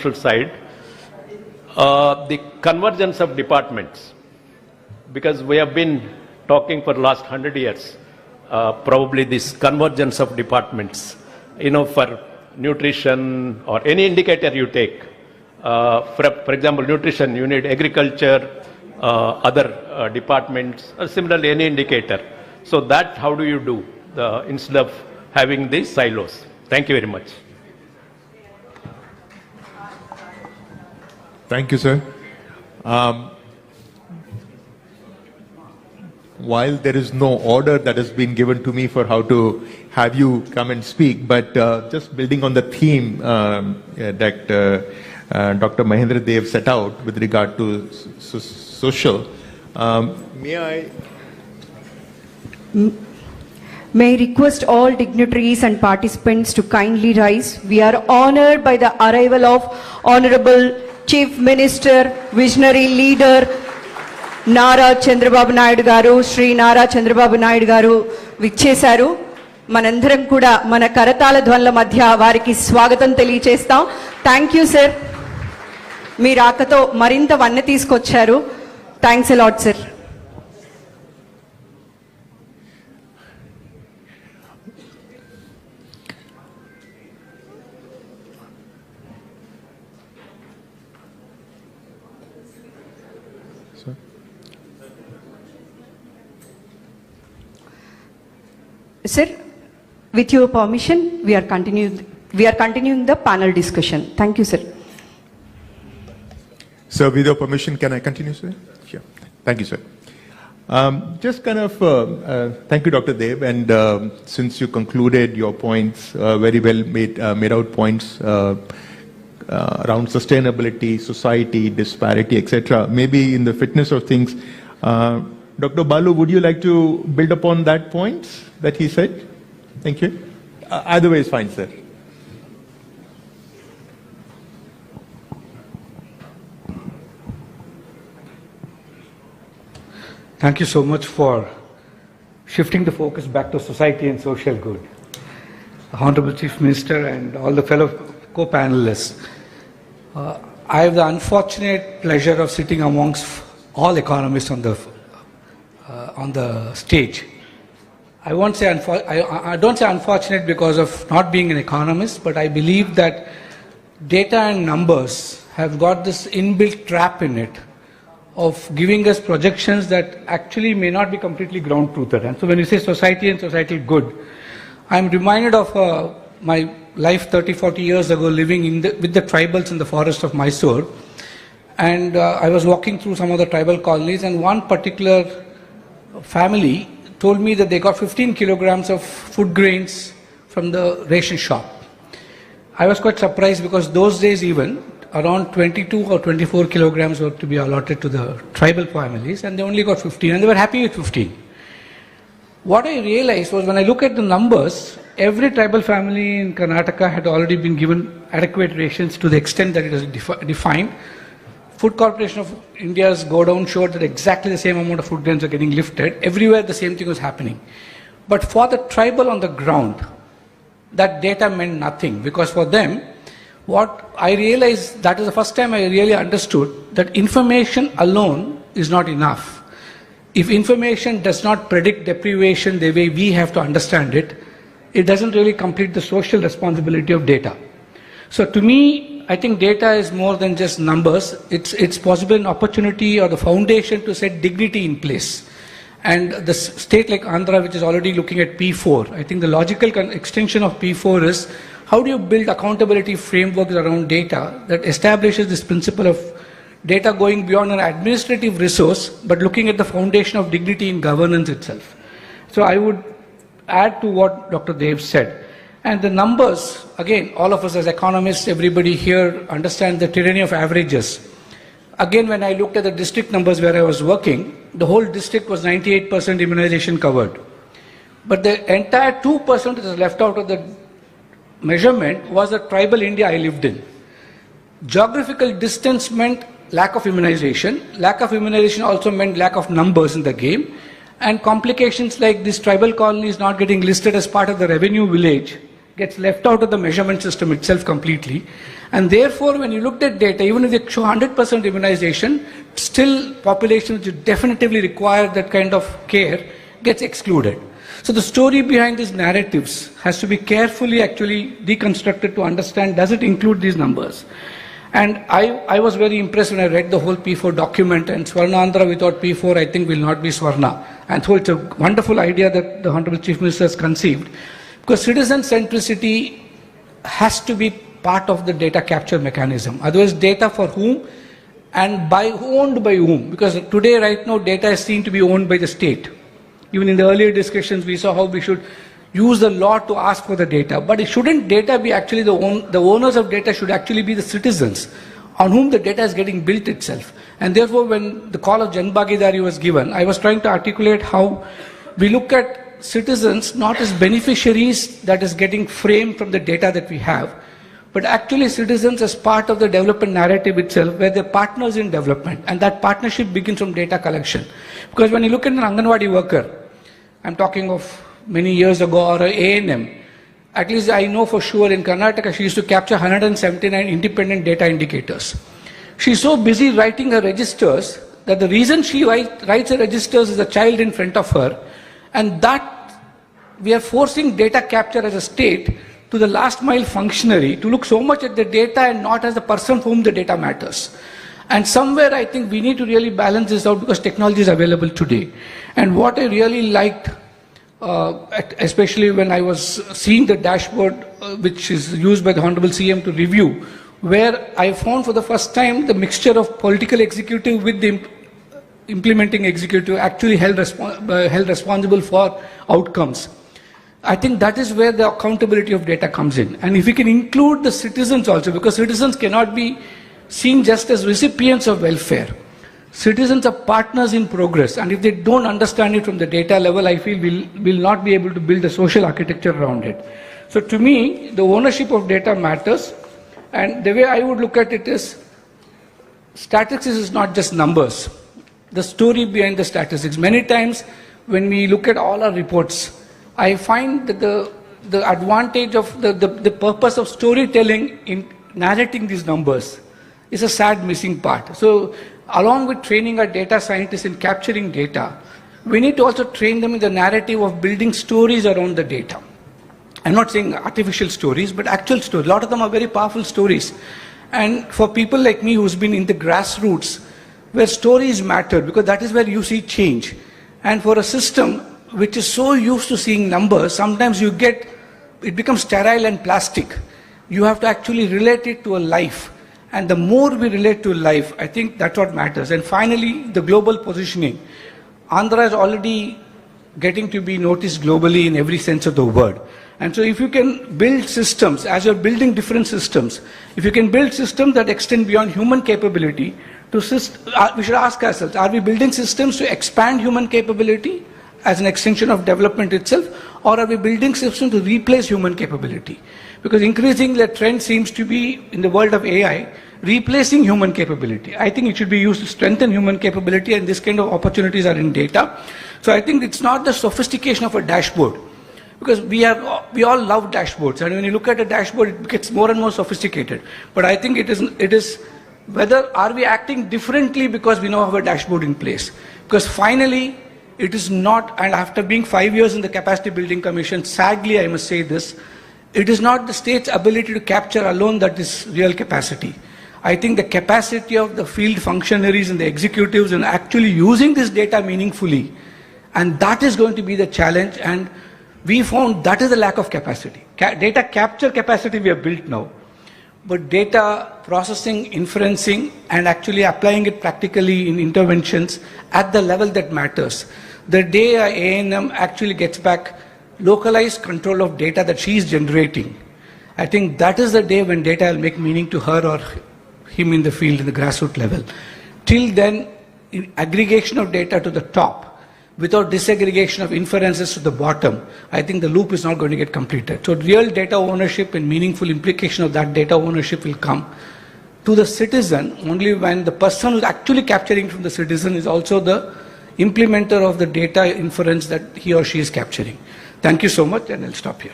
social side, the convergence of departments, because we have been talking for the last 100 years, probably this convergence of departments, for nutrition or any indicator you take. For example, nutrition, you need agriculture, other departments, or similarly any indicator. So that, how do you do instead of having these silos? Thank you very much. Thank you, sir. While there is no order that has been given to me for how to have you come and speak, but just building on the theme that Dr. Mahendra Dev set out with regard to social, may I request all dignitaries and participants to kindly rise. We are honored by the arrival of Honorable Chief Minister, Visionary Leader, Nara Chandrababu Naidu garu, Shri Nara Chandrababu Naidu garu vichesaru. Manandharam kuda mana karatala dhvanla madhya variki swagatam teliyachestam. Thank you, sir. మీ రాకతో మరింత వన్నె తీసుకొచ్చారు. Thanks a lot, sir. Sir, with your permission, we are continuing the panel discussion. Thank you, sir. So, with your permission, can I continue, sir? Sure. Thank you, sir. Just kind of, thank you, Dr. Dev. And since you concluded your points, very well made out points around sustainability, society, disparity, etc. Maybe in the fitness of things, Dr. Balu, would you like to build upon that point that he said? Thank you. Either way is fine, sir. Thank you so much for shifting the focus back to society and social good. Honorable Chief Minister and all the fellow co-panelists, I have the unfortunate pleasure of sitting amongst all economists on the stage. I don't say unfortunate because of not being an economist, but I believe that data and numbers have got this inbuilt trap in it of giving us projections that actually may not be completely ground-truthed. And so when you say society and societal good, I'm reminded of my life 30-40 years ago living with the tribals in the forest of Mysore. And I was walking through some of the tribal colonies, and one particular family told me that they got 15 kilograms of food grains from the ration shop. I was quite surprised because those days even, around 22 or 24 kilograms were to be allotted to the tribal families, and they only got 15, and they were happy with 15. What I realized was when I look at the numbers, every tribal family in Karnataka had already been given adequate rations to the extent that it is defined. Food Corporation of India's go down showed that exactly the same amount of food grains are getting lifted. Everywhere the same thing was happening. But for the tribal on the ground, that data meant nothing, because for them, what I realized, that is the first time I really understood that information alone is not enough. If information does not predict deprivation the way we have to understand it, it doesn't really complete the social responsibility of data. So to me, I think data is more than just numbers. It's possible an opportunity or the foundation to set dignity in place. And the state like Andhra, which is already looking at P4, I think the logical extension of P4 is how do you build accountability frameworks around data that establishes this principle of data going beyond an administrative resource, but looking at the foundation of dignity in governance itself. So I would add to what Dr. Dev said. And the numbers, again, all of us as economists, everybody here understands the tyranny of averages. Again, when I looked at the district numbers where I was working, the whole district was 98% immunization covered. But the entire 2% that is left out of the measurement was the tribal India I lived in. Geographical distance meant lack of immunization. Lack of immunization also meant lack of numbers in the game. And complications like this tribal colonies not getting listed as part of the revenue village gets left out of the measurement system itself completely. And therefore, when you looked at data, even if they show 100% immunization, still populations which definitively require that kind of care gets excluded. So the story behind these narratives has to be carefully actually deconstructed to understand, does it include these numbers? And I was very impressed when I read the whole P4 document, and Swarnandhra without P4 I think will not be Swarna. And so it's a wonderful idea that the Honorable Chief Minister has conceived, because citizen centricity has to be part of the data capture mechanism. Otherwise, data for whom and owned by whom? Because today, right now, data is seen to be owned by the state. Even in the earlier discussions, we saw how we should use the law to ask for the data. But shouldn't data be actually the owners of data should actually be the citizens on whom the data is getting built itself. And therefore, when the call of Jan Bhagidari was given, I was trying to articulate how we look at citizens not as beneficiaries that is getting framed from the data that we have, but actually citizens as part of the development narrative itself, where they're partners in development. And that partnership begins from data collection. Because when you look at an Anganwadi worker, I'm talking of many years ago, or an A&M, at least I know for sure in Karnataka, she used to capture 179 independent data indicators. She's so busy writing her registers that the reason she writes her registers is a child in front of her, and that we are forcing data capture as a state to the last mile functionary to look so much at the data and not as the person for whom the data matters. And somewhere I think we need to really balance this out, because technology is available today. And what I really liked, especially when I was seeing the dashboard which is used by the Honorable CM to review, where I found for the first time the mixture of political executive with the implementing executive actually held responsible for outcomes. I think that is where the accountability of data comes in. And if we can include the citizens also, because citizens cannot be seen just as recipients of welfare. Citizens are partners in progress, and if they don't understand it from the data level, I feel we'll not be able to build a social architecture around it. So to me, the ownership of data matters, and the way I would look at it is, statistics is not just numbers. The story behind the statistics. Many times when we look at all our reports, I find that the advantage of the purpose of storytelling in narrating these numbers is a sad missing part. So along with training our data scientists in capturing data, we need to also train them in the narrative of building stories around the data. I'm not saying artificial stories, but actual stories. A lot of them are very powerful stories. And for people like me who's been in the grassroots, where stories matter, because that is where you see change. And for a system which is so used to seeing numbers, sometimes it becomes sterile and plastic. You have to actually relate it to a life. And the more we relate to life, I think that's what matters. And finally, the global positioning. Andhra is already getting to be noticed globally in every sense of the word. And so if you can build systems, as you're building different systems, if you can build systems that extend beyond human capability, we should ask ourselves, are we building systems to expand human capability as an extension of development itself, or are we building systems to replace human capability? Because increasingly the trend seems to be, in the world of AI, replacing human capability. I think it should be used to strengthen human capability, and this kind of opportunities are in data. So I think it's not the sophistication of a dashboard, because we all love dashboards, and when you look at a dashboard, it gets more and more sophisticated. But I think it is whether are we acting differently because we now have a dashboard in place. Because finally, it is not, and after being 5 years in the Capacity Building Commission, sadly I must say this, it is not the state's ability to capture alone that is real capacity. I think the capacity of the field functionaries and the executives in actually using this data meaningfully, and that is going to be the challenge, and we found that is the lack of capacity. Data capture capacity we have built now, but data processing, inferencing, and actually applying it practically in interventions at the level that matters. The day A&M actually gets back localized control of data that she is generating, I think that is the day when data will make meaning to her or him in the field, in the grassroots level. Till then, aggregation of data to the top, without disaggregation of inferences to the bottom, I think the loop is not going to get completed. So real data ownership and meaningful implication of that data ownership will come to the citizen only when the person who's actually capturing from the citizen is also the implementer of the data inference that he or she is capturing. Thank you so much, and I'll stop here.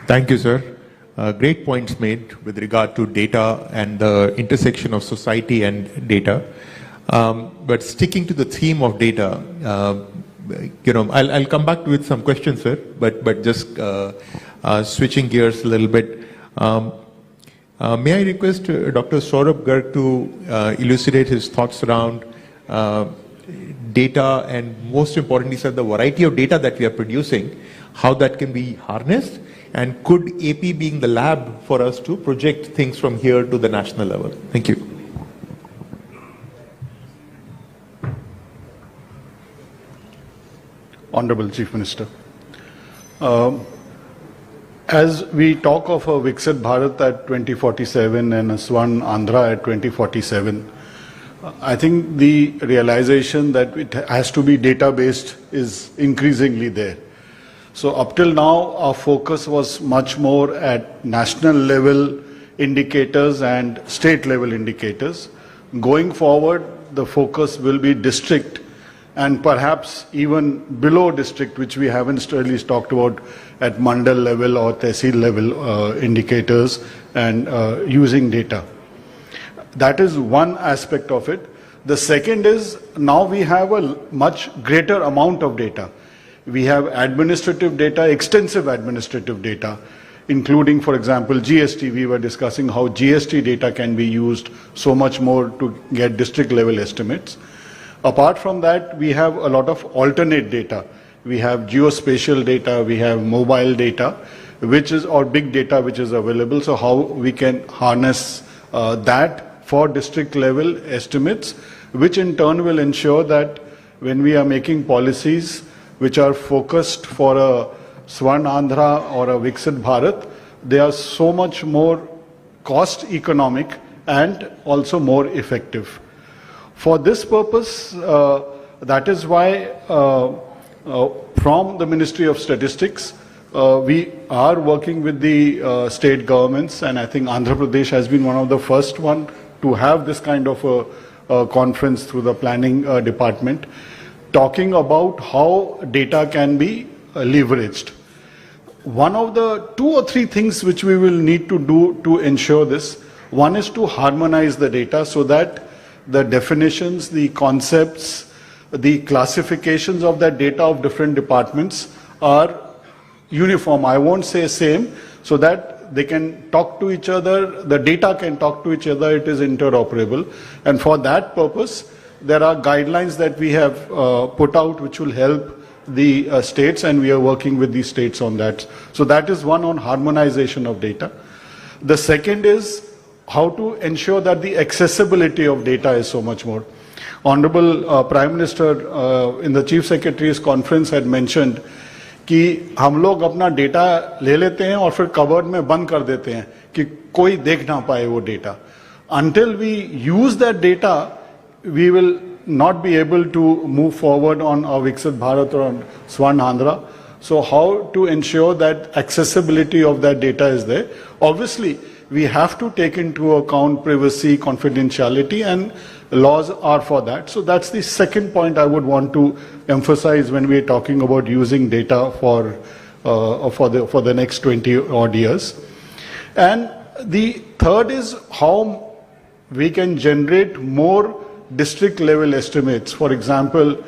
Thank you, sir. great points made with regard to data and the intersection of society and data. But sticking to the theme of data, I'll come back with some questions, sir, but just switching gears a little bit. May I request Dr. Saurabh Garg to elucidate his thoughts around data and most importantly, sir, the variety of data that we are producing, how that can be harnessed, and could AP being the lab for us to project things from here to the national level? Thank you. Honorable Chief Minister. As we talk of a Viksit Bharat at 2047 and a Swarnandhra at 2047, I think the realization that it has to be data-based is increasingly there. So up till now, our focus was much more at national level indicators and state level indicators. Going forward, the focus will be district and perhaps even below district, which we haven't really talked about at mandal level or tehsil level indicators and using data. That is one aspect of it. The second is now we have a much greater amount of data. We have administrative data, extensive administrative data, including, for example, GST. We were discussing how GST data can be used so much more to get district level estimates. Apart from that, we have a lot of alternate data. We have geospatial data, we have mobile data, which is, or big data which is available. So how we can harness that for district level estimates, which in turn will ensure that when we are making policies which are focused for a Swarnandhra or a Viksit Bharat, they are so much more cost economic and also more effective. For this purpose, that is why from the Ministry of Statistics, we are working with the state governments, and I think Andhra Pradesh has been one of the first one to have this kind of a conference through the planning department, talking about how data can be leveraged. One of the 2 or 3 things which we will need to do to ensure this, one is to harmonize the data so that the definitions, the concepts, the classifications of that data of different departments are uniform. I won't say same, so that they can talk to each other, the data can talk to each other, it is interoperable. And for that purpose, there are guidelines that we have put out which will help the states, and we are working with the states on that. So that is one on harmonization of data. The second is how to ensure that the accessibility of data is so much more. Honorable Prime Minister in the Chief Secretary's conference had mentioned कि हम लोग अपना data ले लेते हैं और फिर cupboard में बंद कर देते हैं कि कोई देख ना पाए वो data. Until we use that data, we will not be able to move forward on our Viksit Bharat or on Swarnandhra. So how to ensure that accessibility of that data is there? Obviously, we have to take into account privacy, confidentiality, and laws are for that. So that's the second point I would want to emphasize when we are talking about using data for the next 20 odd years. And the third is how we can generate more district level estimates. For example,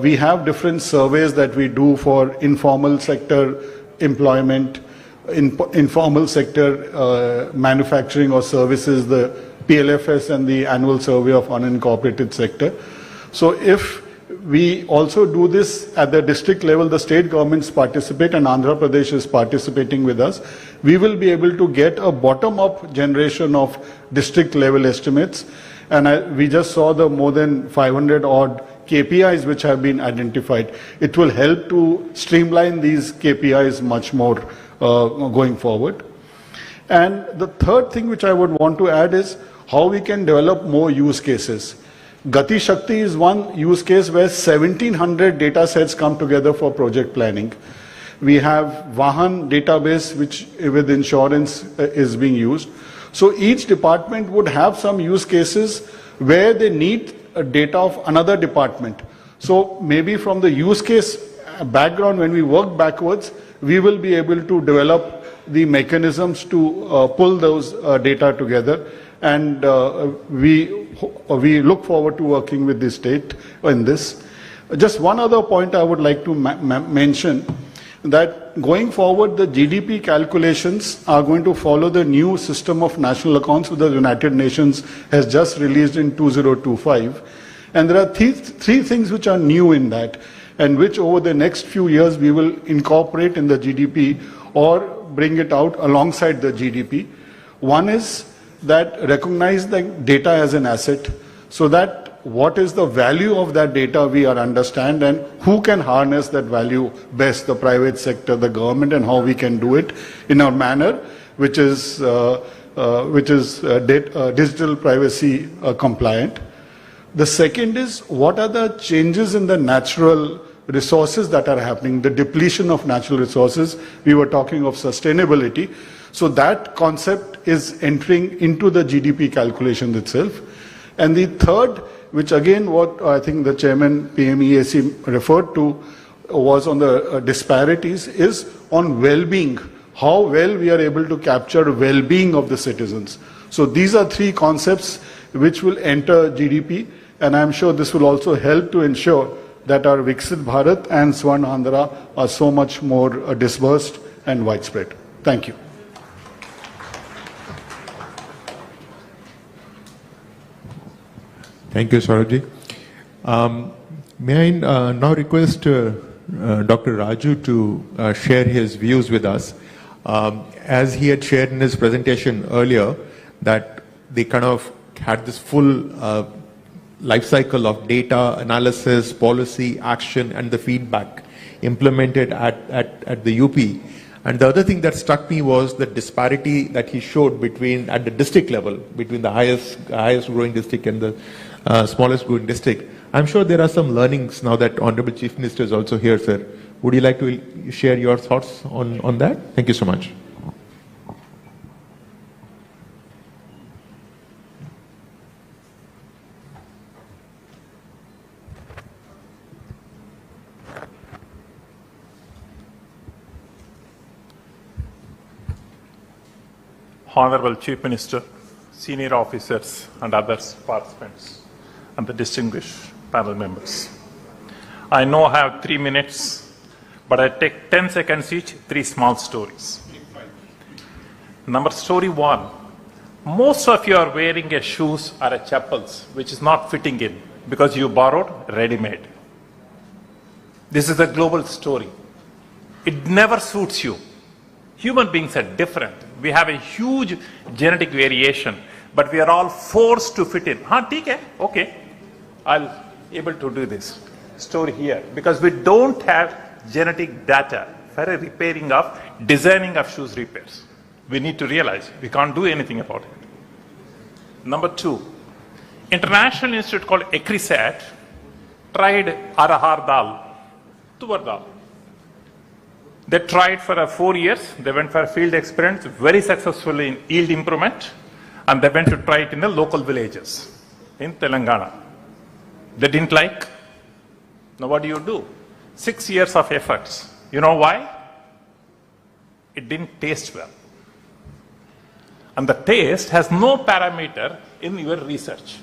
we have different surveys that we do for informal sector employment, informal sector manufacturing or services, the PLFS and the annual survey of unincorporated sector. So if we also do this at the district level, the state governments participate and Andhra Pradesh is participating with us, we will be able to get a bottom-up generation of district level estimates. And we just saw the more than 500 odd KPIs which have been identified. It will help to streamline these KPIs much more going forward. And the third thing which I would want to add is how we can develop more use cases. Gati Shakti is one use case where 1700 data sets come together for project planning. We have Vahan database which with insurance is being used. So each department would have some use cases where they need data of another department. So maybe from the use case background, when we work backwards, we will be able to develop the mechanisms to pull those data together. And we look forward to working with the state in this. Just one other point I would like to mention, that going forward, the GDP calculations are going to follow the new system of national accounts which the United Nations has just released in 2025. And there are three things which are new in that, and which over the next few years we will incorporate in the GDP or bring it out alongside the GDP. One is that recognize the data as an asset, so that what is the value of that data we are understand, and who can harness that value best, the private sector, the government, and how we can do it in a manner which is digital privacy compliant. The second is, what are the changes in the natural resources that are happening, the depletion of natural resources. We were talking of sustainability. So that concept is entering into the GDP calculation itself. And the third, which again what I think the chairman PMEAC referred to was on the disparities, is on well-being, how well we are able to capture well-being of the citizens. So these are three concepts which will enter GDP, and I'm sure this will also help to ensure that our Viksit Bharat and Swarnandhra are so much more dispersed and widespread. Thank you. Thank you, Saurabhji. May I now request Dr. Raju to share his views with us. As he had shared in his presentation earlier, that they kind of had this full life cycle of data, analysis, policy, action, and the feedback implemented at the UP. And the other thing that struck me was the disparity that he showed between, at the district level, between the highest growing district and the smallest growing district. I'm sure there are some learnings now that Honorable Chief Minister is also here, sir. Would you like to share your thoughts on that? Thank you so much. Honorable Chief Minister, senior officers and other participants, and the distinguished panel members. I know I have 3 minutes, but I take 10 seconds each, 3 small stories. Story 1, most of you are wearing a shoes or a chappals which is not fitting in because you borrowed ready-made. This is a global story. It never suits you. Human beings are different. We have a huge genetic variation, but we are all forced to fit in. Okay, I'll able to do this. Story here, because we don't have genetic data for a repairing of, designing of shoes repairs. We need to realize we can't do anything about it. Number 2, international institute called ECRISAT tried arahar dal, tuvar dal. They tried for 4 years. They went for a field experiment, very successfully in yield improvement, and they went to try it in the local villages in Telangana. They didn't like. Now what do? 6 years of efforts. You know why? It didn't taste well. And the taste has no parameter in your research.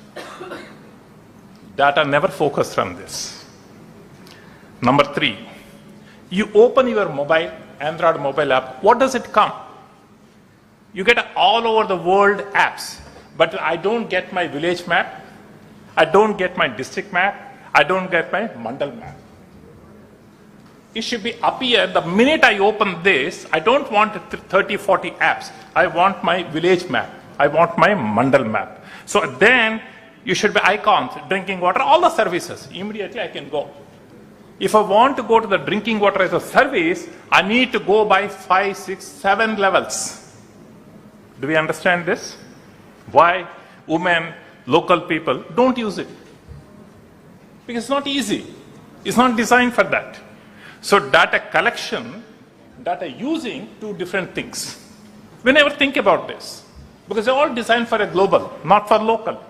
Data never focused on this. Number 3, you open your mobile, Android mobile app, what does it come? You get all over the world apps, but I don't get my village map, I don't get my district map, I don't get my mandal map. It should be up here, the minute I open this, I don't want 30, 40 apps. I want my village map, I want my mandal map. So then you should be icons, drinking water, all the services, immediately I can go. If I want to go to the drinking water as a service, I need to go by 5, 6, 7 levels. Do we understand this? Why women, local people don't use it? Because it's not easy. It's not designed for that. So data collection, data using, 2 different things. We never think about this because they're all designed for a global, not for local.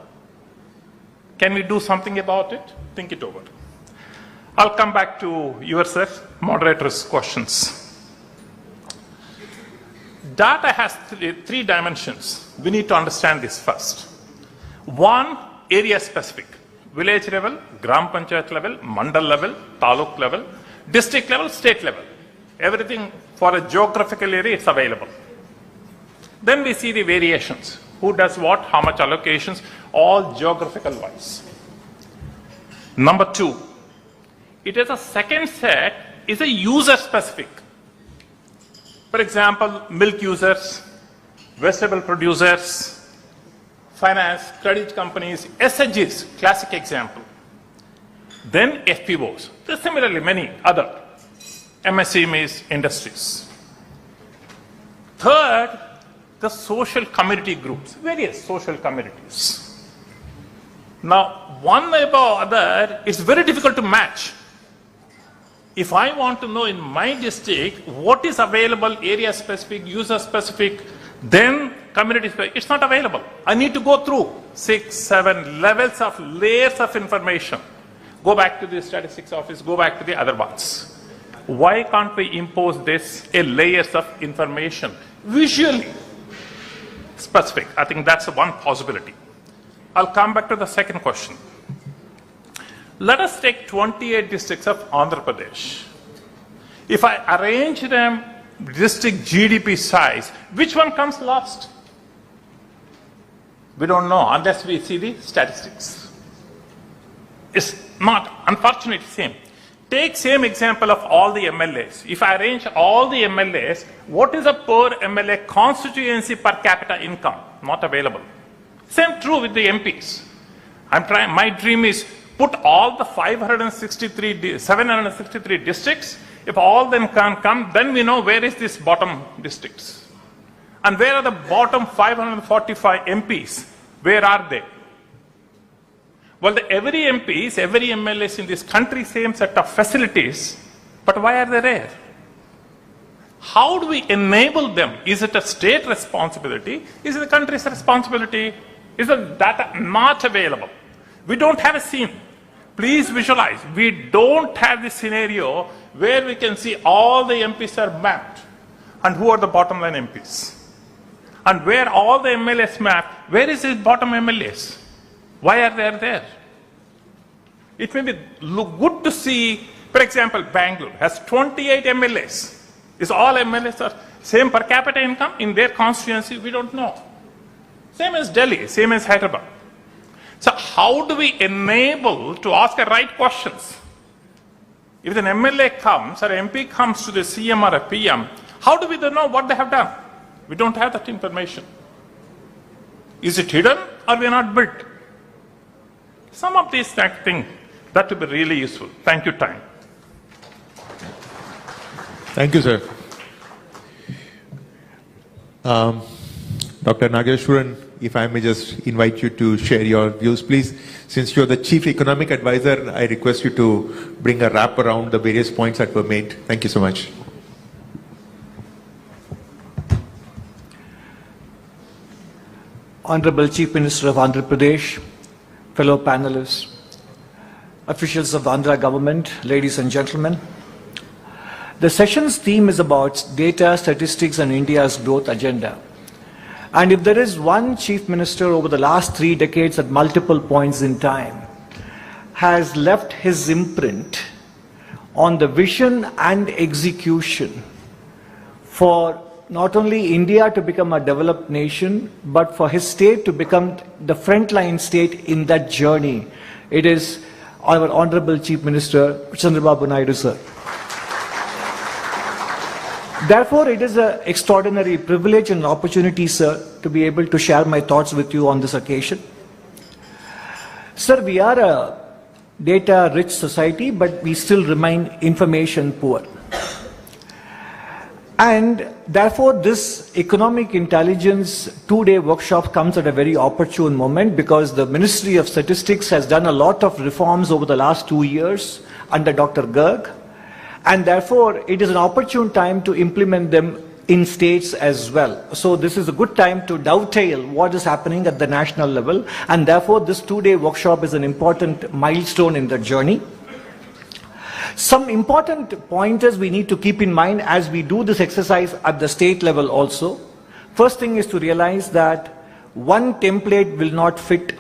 Can we do something about it? Think it over. I'll come back to yourself, moderators' questions. data has three dimensions. We need to understand this first. One, area specific. Village level, Gram Panchayat level, Mandal level, Taluk level, district level, state level. Everything for a geographical area is available. Then we see the variations. Who does what, how much allocations, all geographical wise. Number two, it is a second set, is a user specific. For example, milk users, vegetable producers, finance, credit companies, SHGs, classic example. Then FPOs. There's similarly many other MSMEs industries. Third, the social community groups, various social communities. Now, one above other is very difficult to match. If I want to know in my district what is available, area specific, user specific, then community specific, it's not available. I need to go through 6, 7 levels of layers of information. Go back to the statistics office, go back to the other ones. Why can't we impose this layers of information visually specific? I think that's one possibility. I'll come back to the second question. Let us take 28 districts of Andhra Pradesh. If I arrange them district GDP size, which one comes last? We don't know unless we see the statistics. It's not, unfortunately, same. Take same example of all the MLAs. If I arrange all the MLAs, what is a per MLA constituency per capita income? Not available. Same true with the MPs. My dream is put all the 763 districts. If all them can come, then we know where is this bottom districts. And where are the bottom 545 MPs? Where are they? Well, every MPs, every MLAs in this country, same set of facilities, but why are they rare? How do we enable them? Is it a state responsibility? Is it the country's responsibility? Is the data not available? We don't have a scene. Please visualize. We don't have this scenario where we can see all the MPs are mapped and who are the bottom line MPs. And where all the MLAs mapped, where is the bottom MLAs? Why are they there? It may be good to see, for example, Bangalore has 28 MLAs. Is all MLAs are same per capita income in their constituency? We don't know. Same as Delhi, same as Hyderabad. So how do we enable to ask the right questions? If an MLA comes or MP comes to the CM or a PM, how do we know what they have done? We don't have that information. Is it hidden or we are not built? Some of these things, that would be really useful. Thank you, time. Thank you, sir. Dr. Nageshwaran, if I may just invite you to share your views, please. Since you're the Chief Economic Advisor, I request you to bring a wrap around the various points that were made. Thank you so much. Honorable Chief Minister of Andhra Pradesh, fellow panelists, officials of the Andhra government, ladies and gentlemen. The session's theme is about data, statistics, and India's growth agenda. And if there is one Chief Minister over the last 3 decades at multiple points in time has left his imprint on the vision and execution for not only India to become a developed nation, but for his state to become the frontline state in that journey, it is our Honorable Chief Minister, Chandrababu Naidu, sir. Therefore, it is an extraordinary privilege and opportunity, sir, to be able to share my thoughts with you on this occasion. Sir, we are a data-rich society, but we still remain information poor. And therefore, this economic intelligence 2-day workshop comes at a very opportune moment because the Ministry of Statistics has done a lot of reforms over the last 2 years under Dr. Garg. And therefore, it is an opportune time to implement them in states as well. So this is a good time to dovetail what is happening at the national level. And therefore, this 2-day workshop is an important milestone in the journey. Some important pointers we need to keep in mind as we do this exercise at the state level also. First thing is to realize that one template will not fit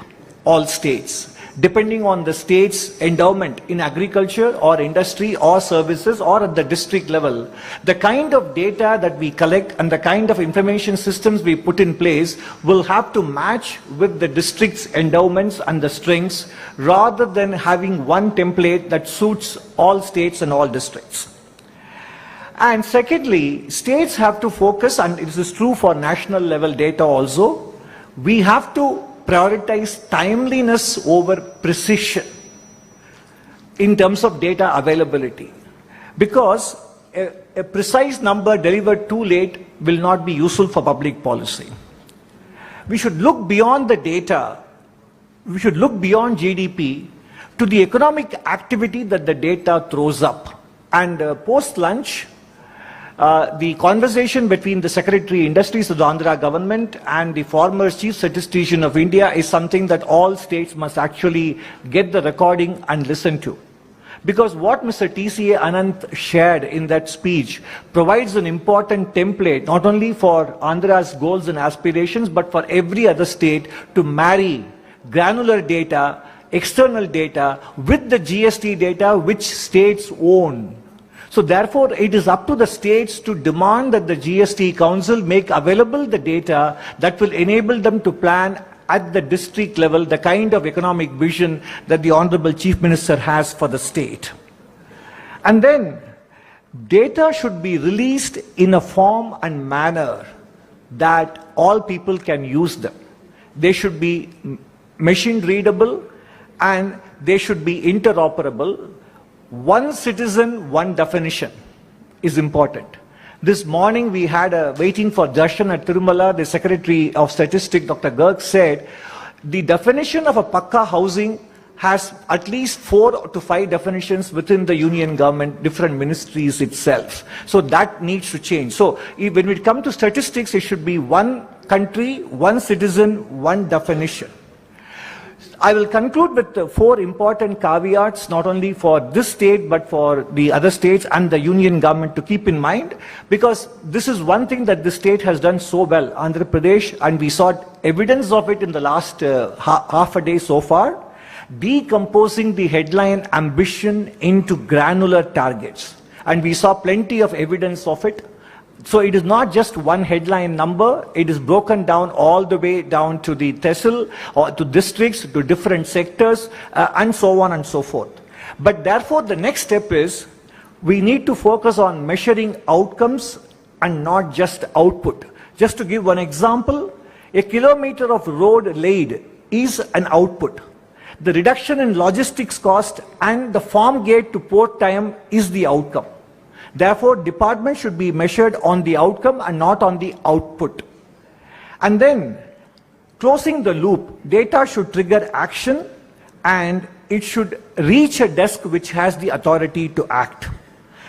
all states. Depending on the state's endowment in agriculture or industry or services or at the district level, the kind of data that we collect and the kind of information systems we put in place will have to match with the district's endowments and the strengths, rather than having one template that suits all states and all districts. And secondly, states have to focus, and this is true for national level data also, we have to prioritize timeliness over precision in terms of data availability. Because a precise number delivered too late will not be useful for public policy. We should look beyond the data, we should look beyond GDP to the economic activity that the data throws up. And post-lunch, the conversation between the Secretary Industries of the Andhra government and the former Chief Statistician of India is something that all states must actually get the recording and listen to. Because what Mr. TCA Anant shared in that speech provides an important template, not only for Andhra's goals and aspirations, but for every other state to marry granular data, external data, with the GST data which states own. So therefore, it is up to the states to demand that the GST Council make available the data that will enable them to plan at the district level the kind of economic vision that the Honorable Chief Minister has for the state. And then, data should be released in a form and manner that all people can use them. They should be machine readable and they should be interoperable. One citizen, one definition is important. This morning we had a waiting for Darshan at Tirumala. The Secretary of Statistics, Dr. Garg, said the definition of a Pakka housing has at least 4 to 5 definitions within the union government, different ministries itself. So that needs to change. So when we come to statistics, it should be one country, one citizen, one definition. I will conclude with 4 important caveats, not only for this state, but for the other states and the union government to keep in mind, because this is one thing that the state has done so well, Andhra Pradesh, and we saw evidence of it in the last half a day so far, decomposing the headline ambition into granular targets. And we saw plenty of evidence of it. So it is not just one headline number, it is broken down all the way down to the tehsil, or to districts, to different sectors, and so on and so forth. But therefore the next step is, we need to focus on measuring outcomes and not just output. Just to give one example, a kilometer of road laid is an output. The reduction in logistics cost and the farm gate to port time is the outcome. Therefore, department should be measured on the outcome and not on the output. And then, closing the loop, data should trigger action and it should reach a desk which has the authority to act.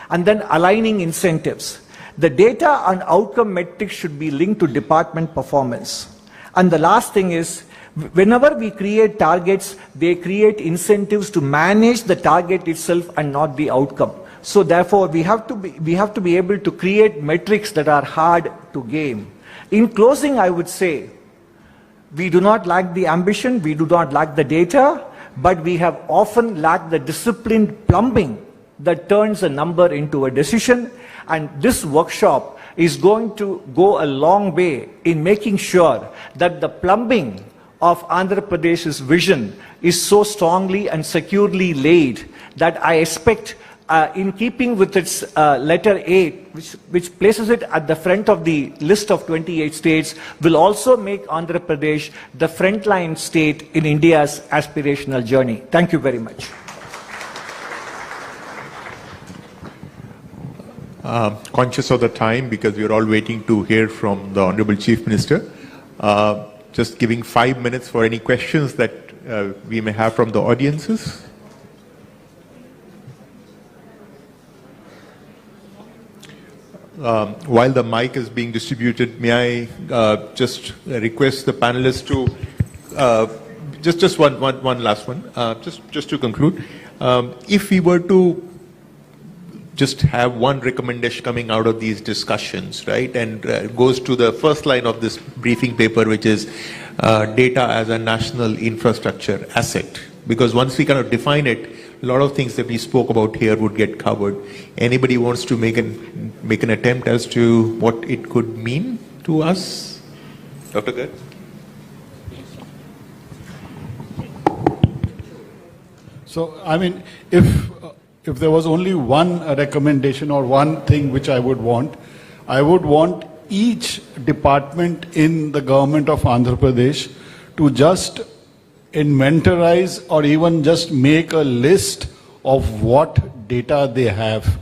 And then aligning incentives. The data and outcome metrics should be linked to department performance. And the last thing is, whenever we create targets, they create incentives to manage the target itself and not the outcome. So therefore, we have to be able to create metrics that are hard to gain. In closing, I would say, we do not lack the ambition, we do not lack the data, but we have often lacked the disciplined plumbing that turns a number into a decision. And this workshop is going to go a long way in making sure that the plumbing of Andhra Pradesh's vision is so strongly and securely laid that I expect, in keeping with its letter A, which places it at the front of the list of 28 states, will also make Andhra Pradesh the frontline state in India's aspirational journey. Thank you very much. Conscious of the time, because we are all waiting to hear from the Honorable Chief Minister, just giving 5 minutes for any questions that we may have from the audiences. While the mic is being distributed, may I just request the panelists to, just one last one, just to conclude. If we were to just have one recommendation coming out of these discussions, right? And goes to the first line of this briefing paper, which is data as a national infrastructure asset. Because once we kind of define it, a lot of things that we spoke about here would get covered. Anybody wants to make an attempt as to what it could mean to us? Dr. Garg? So, I mean, if there was only one recommendation or one thing which I would want each department in the government of Andhra Pradesh to just inventorize or even just make a list of what data they have.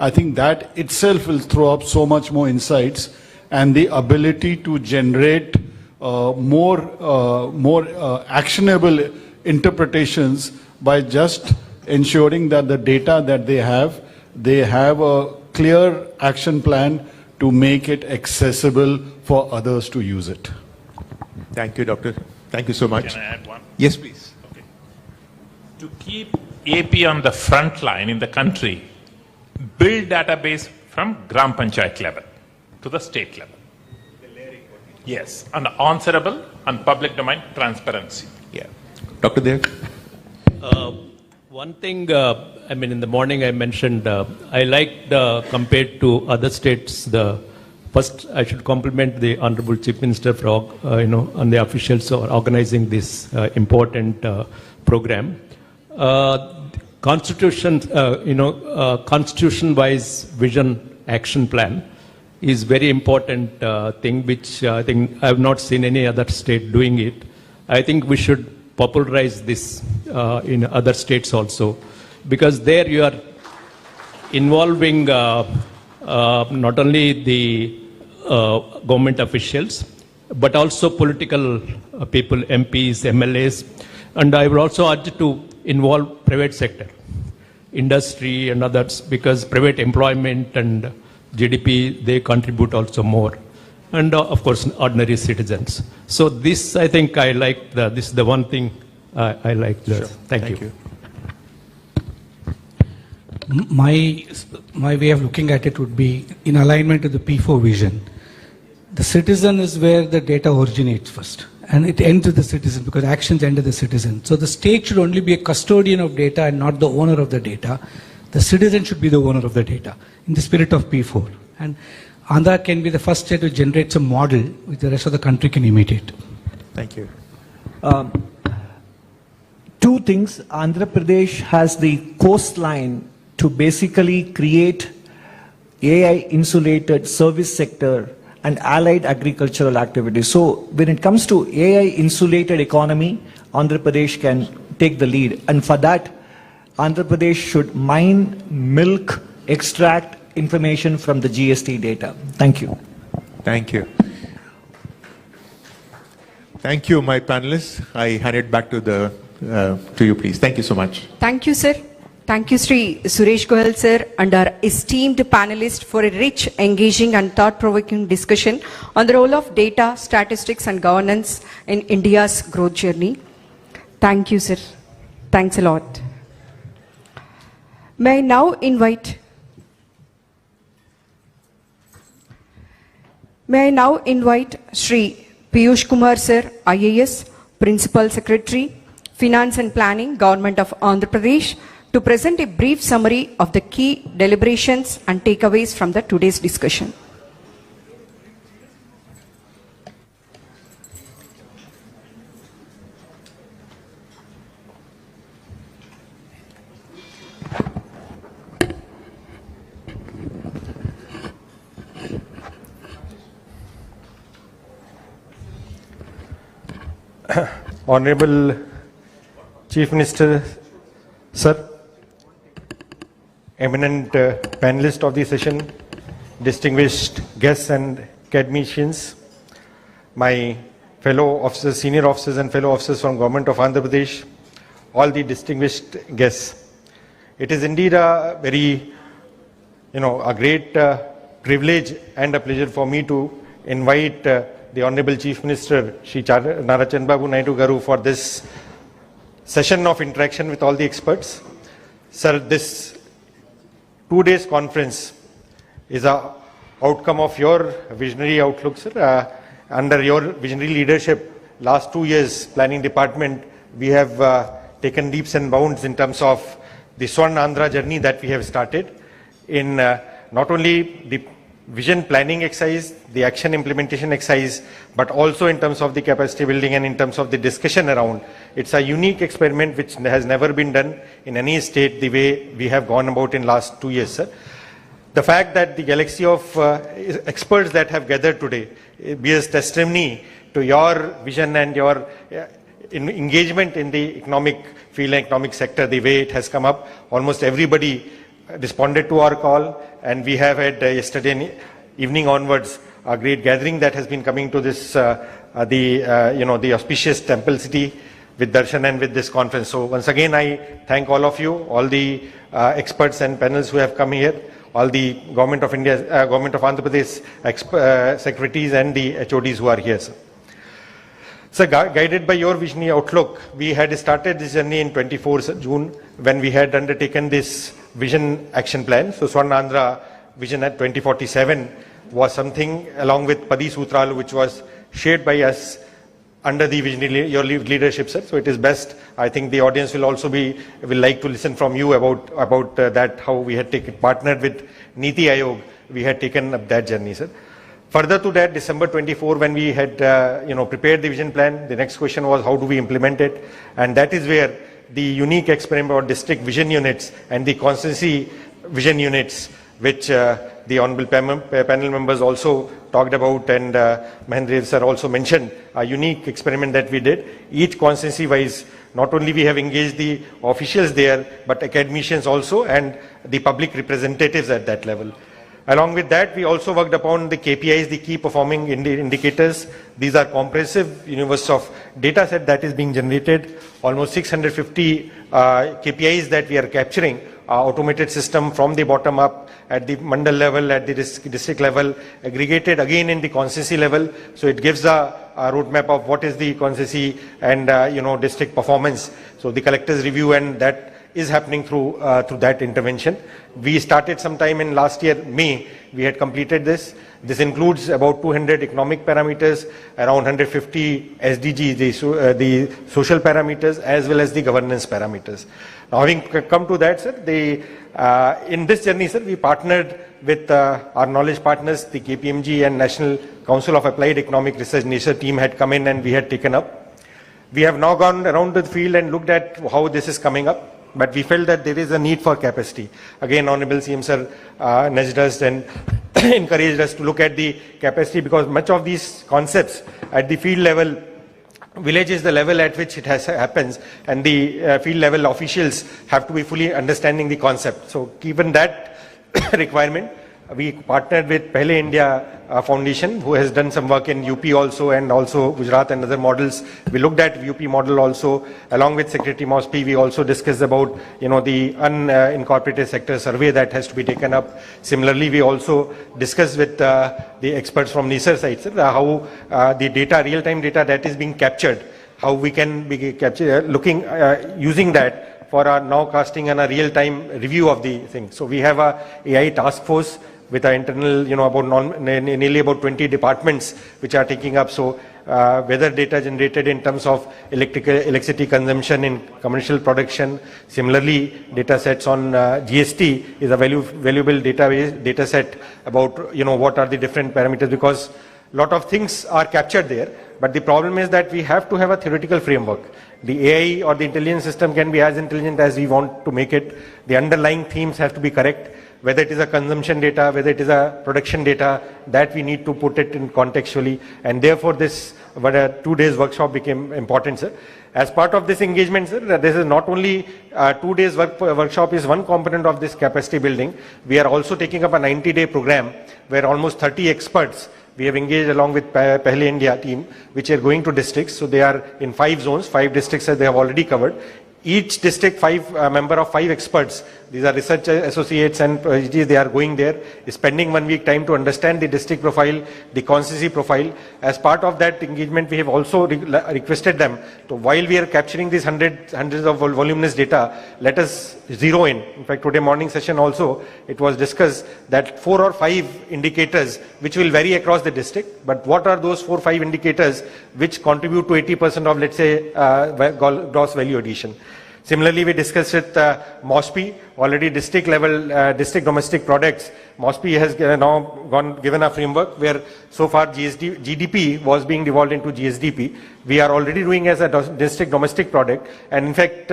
I think that itself will throw up so much more insights and the ability to generate more actionable interpretations by just ensuring that the data that they have a clear action plan to make it accessible for others to use it. Thank you, Doctor. Thank you so much. Can I add one? Yes, please. Okay. To keep AP on the front line in the country, build database from Gram Panchayat level to the state level. Yes, and answerable and public domain transparency. Yeah. Dr. Dev? One thing, I mean, in the morning I mentioned, I liked compared to other states, first I should compliment the Honorable Chief Minister for, and the officials for organizing this important program. Constitution-wise vision action plan is very important thing, which I think I have not seen any other state doing it. I think we should popularize this in other states also, because there you are involving not only the government officials, but also political people, MPs, MLAs, and I would also urge to involve private sector, industry and others, because private employment and GDP, they contribute also more. And of course, ordinary citizens. So this, I think I like, this is the one thing I like. Sure. Thank you. My way of looking at it would be in alignment with the P4 vision. The citizen is where the data originates first, and it ends with the citizen because actions end with the citizen. So the state should only be a custodian of data and not the owner of the data. The citizen should be the owner of the data in the spirit of P4. And Andhra can be the first state to generate some model which the rest of the country can imitate. Thank you. Two things. Andhra Pradesh has the coastline to basically create AI insulated service sector and allied agricultural activities. So when it comes to AI insulated economy, Andhra Pradesh can take the lead. And for that, Andhra Pradesh should mine, milk, extract information from the GST data. Thank you. Thank you. Thank you, my panelists. I hand it back to you, please. Thank you so much. Thank you, sir. Thank you, Sri Suresh Goyal, sir, and our esteemed panelists for a rich, engaging and thought-provoking discussion on the role of data, statistics and governance in India's growth journey. Thank you, sir. Thanks a lot. May I now invite Sri Piyush Kumar, sir, IAS, Principal Secretary, Finance and Planning, Government of Andhra Pradesh, to present a brief summary of the key deliberations and takeaways from today's discussion. Honorable Chief Minister, Sir, eminent panelists of the session, distinguished guests and academicians, my fellow officers, senior officers and fellow officers from Government of Andhra Pradesh, all the distinguished guests. It is indeed a very, a great privilege and a pleasure for me to invite the Honorable Chief Minister, Shri Chandrababu Naidu Garu, for this session of interaction with all the experts. Sir, this 2 days conference is a outcome of your visionary outlook, sir. Under your visionary leadership, last 2 years, planning department, we have taken leaps and bounds in terms of the Swarnandhra journey that we have started in not only the vision planning exercise, the action implementation exercise, but also in terms of the capacity building and in terms of the discussion around. It's a unique experiment which has never been done in any state the way we have gone about in last 2 years, sir. The fact that the galaxy of experts that have gathered today bears testimony to your vision and your engagement in the economic field and economic sector, the way it has come up. Almost everybody responded to our call, and we have had yesterday evening onwards a great gathering that has been coming to this the auspicious temple city with darshan and with this conference. So once again I thank all of you, all the experts and panels who have come here, all the Government of India, Government of Andhra Pradesh secretaries and the HODs who are here, sir. So guided by your visionary outlook, we had started this journey in 24th June when we had undertaken this vision action plan. So Swarnandhra Vision at 2047 was something along with Padi Sutralu which was shared by us under the visionary, your leadership, sir. So it is best, I think the audience will also will like to listen from you about that, how we had partnered with Niti Aayog, we had taken up that journey, sir. Further to that, December 24, when we had prepared the vision plan, the next question was how do we implement it? And that is where the unique experiment about district vision units and the constituency vision units, which the honorable panel members also talked about, and Mahendra sir also mentioned, a unique experiment that we did. Each constituency wise, not only we have engaged the officials there, but academicians also and the public representatives at that level. Along with that, we also worked upon the KPIs, the key performing indicators. These are comprehensive universe of data set that is being generated. Almost 650 KPIs that we are capturing, automated system from the bottom up at the mandal level, at the district level, aggregated again in the constituency level. So it gives a roadmap of what is the constituency and district performance. So the collector's review, and that is happening through that intervention. We started sometime in last year, May, we had completed this. This includes about 200 economic parameters, around 150 SDGs, the social parameters, as well as the governance parameters. Now, having come to that, sir, in this journey, sir, we partnered with our knowledge partners, the KPMG and National Council of Applied Economic Research NACER team had come in and we had taken up. We have now gone around the field and looked at how this is coming up. But we felt that there is a need for capacity. Again, Honorable CM sir nudged us and encouraged us to look at the capacity, because much of these concepts at the field level, village is the level at which it happens, and the field level officials have to be fully understanding the concept. So given that requirement, we partnered with Pehle India Foundation, who has done some work in UP also, and also Gujarat and other models. We looked at UP model also. Along with Secretary Mosby, we also discussed about the unincorporated sector survey that has to be taken up. Similarly, we also discussed with the experts from NACER side, how the data, real-time data that is being captured, how we can be using that for our now casting and a real-time review of the thing. So we have a AI task force with our internal, nearly about 20 departments which are taking up. So weather data generated in terms of electricity consumption in commercial production. Similarly, data sets on GST is a valuable data set about what are the different parameters, because a lot of things are captured there. But the problem is that we have to have a theoretical framework. The AI or the intelligence system can be as intelligent as we want to make it. The underlying themes have to be correct. Whether it is a consumption data, whether it is a production data, that we need to put it in contextually. And therefore this 2 days workshop became important, sir. As part of this engagement, sir, this is not only 2 days workshop is one component of this capacity building. We are also taking up a 90-day program where almost 30 experts we have engaged along with Pehle India team, which are going to districts. So they are in 5 zones, 5 districts that they have already covered. Each district, member of 5 experts. These are research associates and PhDs. They are going there, spending 1 week time to understand the district profile, the constituency profile. As part of that engagement, we have also requested them. So while we are capturing these hundreds of voluminous data, let us zero in. In fact, today morning session also, it was discussed that 4 or 5 indicators which will vary across the district. But what are those 4 or 5 indicators which contribute to 80% of, let's say, gross value addition? Similarly, we discussed with MOSPI, already district level, district domestic products. MOSPI has now given a framework where so far GDP was being devolved into GSDP. We are already doing as a district domestic product. And in fact,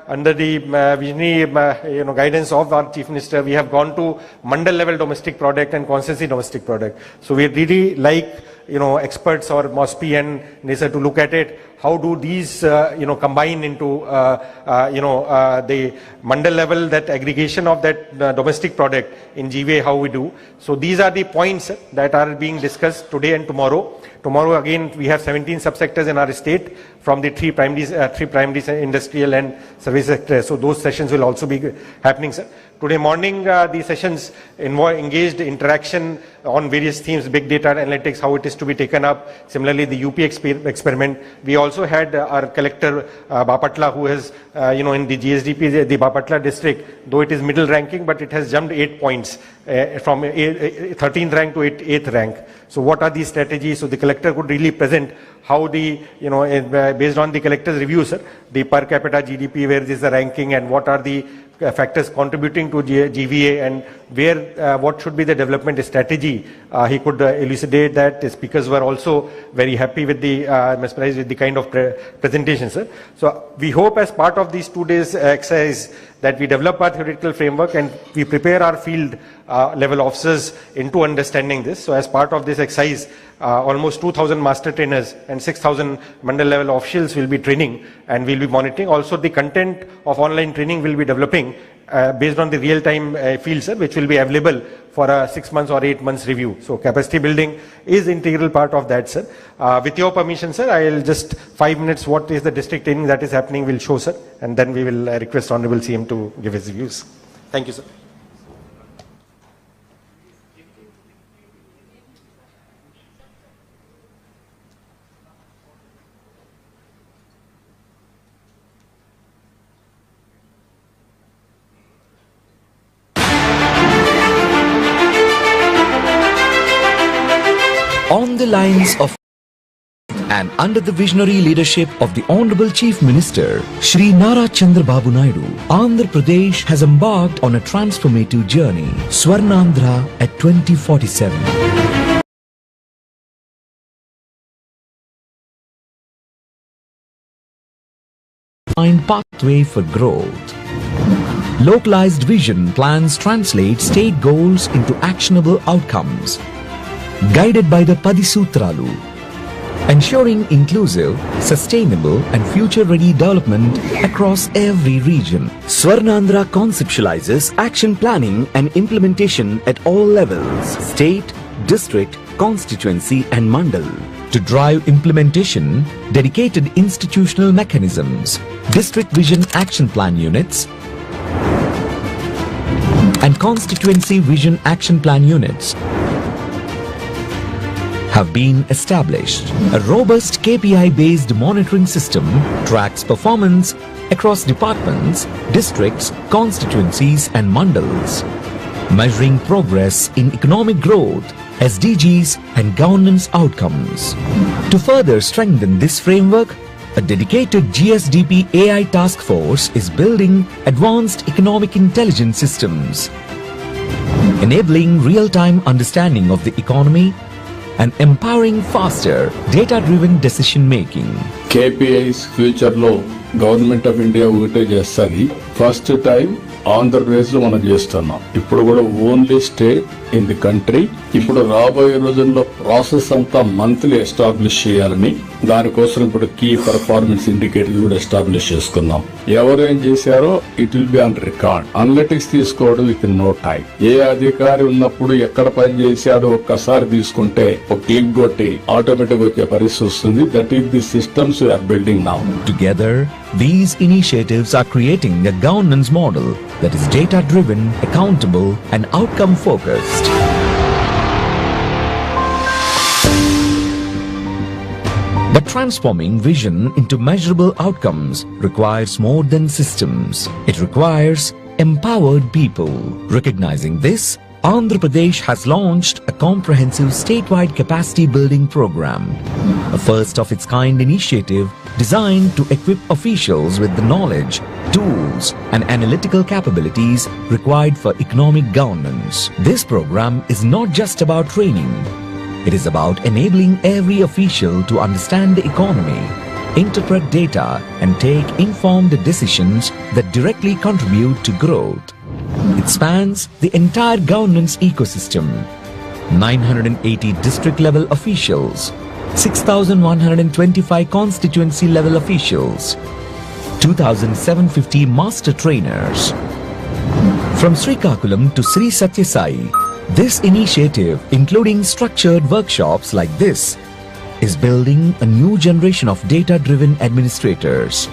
under the visionary guidance of our Chief Minister, we have gone to mandal level domestic product and constituency domestic product. So we really like experts or MOSPI and NISA to look at it. How do these, combine into, the mandal level, that aggregation of that domestic product in GVA, how we do. So these are the points that are being discussed today and tomorrow. Tomorrow again, we have 17 subsectors in our state from the three primary industrial and service sectors. So those sessions will also be happening, sir. Today morning, the sessions engaged interaction on various themes, big data analytics, how it is to be taken up. Similarly, the UP experiment. We also had our collector, Bapatla, who has, in the GSDP, the Bapatla district, though it is middle ranking, but it has jumped 8 points from 13th rank to 8th rank. So what are these strategies? So the collector could really present how the, based on the collector's reviews, the per capita GDP, where is the ranking and what are the factors contributing to GVA and where, what should be the development strategy. He could elucidate that. The speakers were also very happy with the, mesmerized with the kind of presentation, sir. So we hope as part of these 2 days exercise that we develop our theoretical framework and we prepare our field level officers into understanding this. So as part of this exercise, almost 2,000 master trainers and 6,000 mandal level officials will be training and will be monitoring. Also the content of online training will be developing based on the real-time fields, which will be available for a 6 months or 8 months review. So capacity building is integral part of that, sir. With your permission, sir, I will just 5 minutes what is the district training that is happening will show, sir, and then we will request Honorable CM to give his views. Thank you, sir. On the lines of and under the visionary leadership of the Honorable Chief Minister, Shri Nara Chandrababu Naidu, Andhra Pradesh has embarked on a transformative journey, Swarnandhra at 2047. Find pathway for growth. Localized vision plans translate state goals into actionable outcomes. Guided by the Padisutralu, ensuring inclusive, sustainable and future-ready development across every region. Swarnandhra conceptualizes action planning and implementation at all levels, state, district, constituency and mandal. To drive implementation, dedicated institutional mechanisms, district vision action plan units and constituency vision action plan units have been established. A robust KPI-based monitoring system tracks performance across departments, districts, constituencies and mandals, measuring progress in economic growth, SDGs and governance outcomes. To further strengthen this framework, a dedicated GSDP AI task force is building advanced economic intelligence systems, enabling real-time understanding of the economy and empowering faster, data-driven decision-making. KPIs future లో government of India ఒకటే చేస్తుంది. First time Andhra Pradesh లో మనం చేస్తున్నాం. ఇప్పుడు కూడా only state in the country. ఇప్పుడు రాబోయే రోజుల్లో ప్రాసెస్ అంతా మంత్లీ ఎస్టాబ్లిష్ చేయాలని, దానికోసం ఇప్పుడు కీ పర్ఫార్మెన్స్ ఇండికేటర్ కూడా ఎస్టాబ్లిష్ చేసుకున్నాం. ఎవరేం చేశారో it will be on record. Analytics తీసుకోవడం విత్ నో టైం. ఏ అధికారి ఉన్నప్పుడు ఎక్కడ పని చేశాడో ఒక్కసారి తీసుకుంటే ఒక క్లిక్ కొట్టి ఆటోమేటిక్ వచ్చే పరిస్థితి వస్తుంది. That is the systems we are building now. Together These initiatives are creating a governance model that is data-driven, accountable, and outcome-focused. But transforming vision into measurable outcomes requires more than systems. It requires empowered people. Recognizing this, Andhra Pradesh has launched a comprehensive statewide capacity building program, a first of its kind initiative designed to equip officials with the knowledge, tools, and analytical capabilities required for economic governance. This program is not just about training. It is about enabling every official to understand the economy, interpret data, and take informed decisions that directly contribute to growth. It spans the entire governance ecosystem. 980 district-level officials, 6,125 constituency-level officials, 2,750 master trainers. From Srikakulam to Sri Satya Sai, this initiative, including structured workshops like this, is building a new generation of data-driven administrators.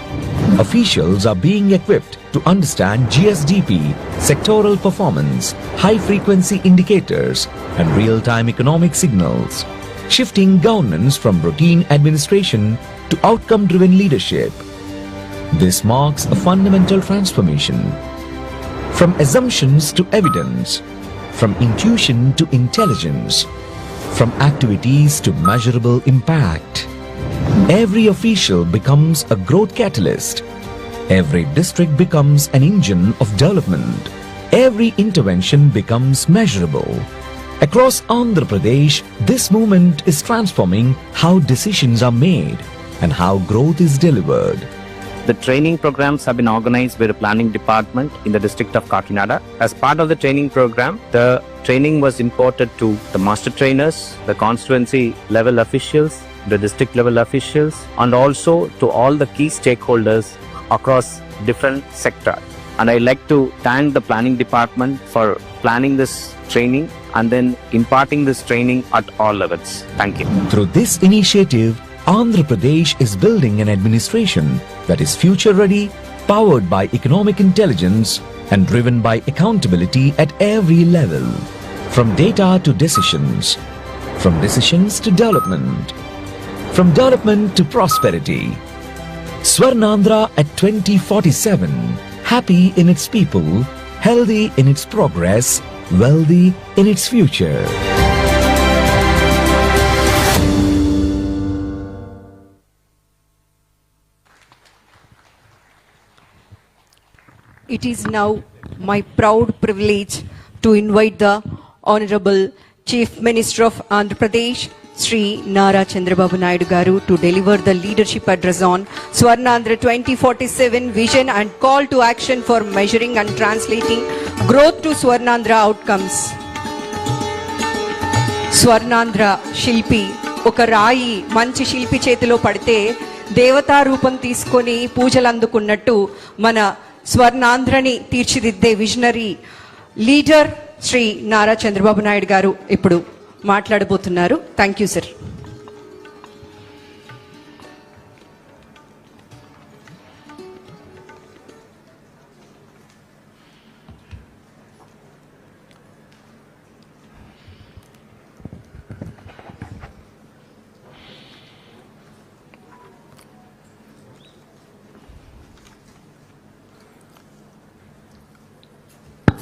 Officials are being equipped to understand GSDP, sectoral performance, high-frequency indicators, and real-time economic signals, shifting governance from routine administration to outcome-driven leadership. This marks a fundamental transformation from assumptions to evidence, from intuition to intelligence, from activities to measurable impact. Every official becomes a growth catalyst. Every district becomes an engine of development. Every intervention becomes measurable. Across Andhra Pradesh, this movement is transforming how decisions are made and how growth is delivered. The training programs have been organized by the planning department in the district of Kakinada. As part of the training program, the training was imported to the master trainers, the constituency level officials, the district level officials, and also to all the key stakeholders across different sectors. And I'd like to thank the planning department for planning this training and then imparting this training at all levels. Thank you. Through this initiative, Andhra Pradesh is building an administration that is future-ready, powered by economic intelligence, and driven by accountability at every level. From data to decisions, from decisions to development, from development to prosperity. Swarnandhra at 2047, happy in its people, healthy in its progress, wealthy in its future. It is now my proud privilege to invite the Honorable Chief Minister of Andhra Pradesh, Sri Nara Chandrababu Naidu Garu, to deliver the leadership address on Swarnandhra 2047 vision and call to action for measuring and translating growth to Swarnandhra outcomes. Swarnandhra Shilpi, oka rayi manchi shilpi chetilo padite devata rupam teeskoni పూజలు అందుకున్నట్టు మన స్వర్ణాంధ్రని తీర్చిదిద్దే visionary leader Shri Nara Chandrababu Naidu garu ఇప్పుడు మాట్లాడబోతున్నారు. Thank you sir.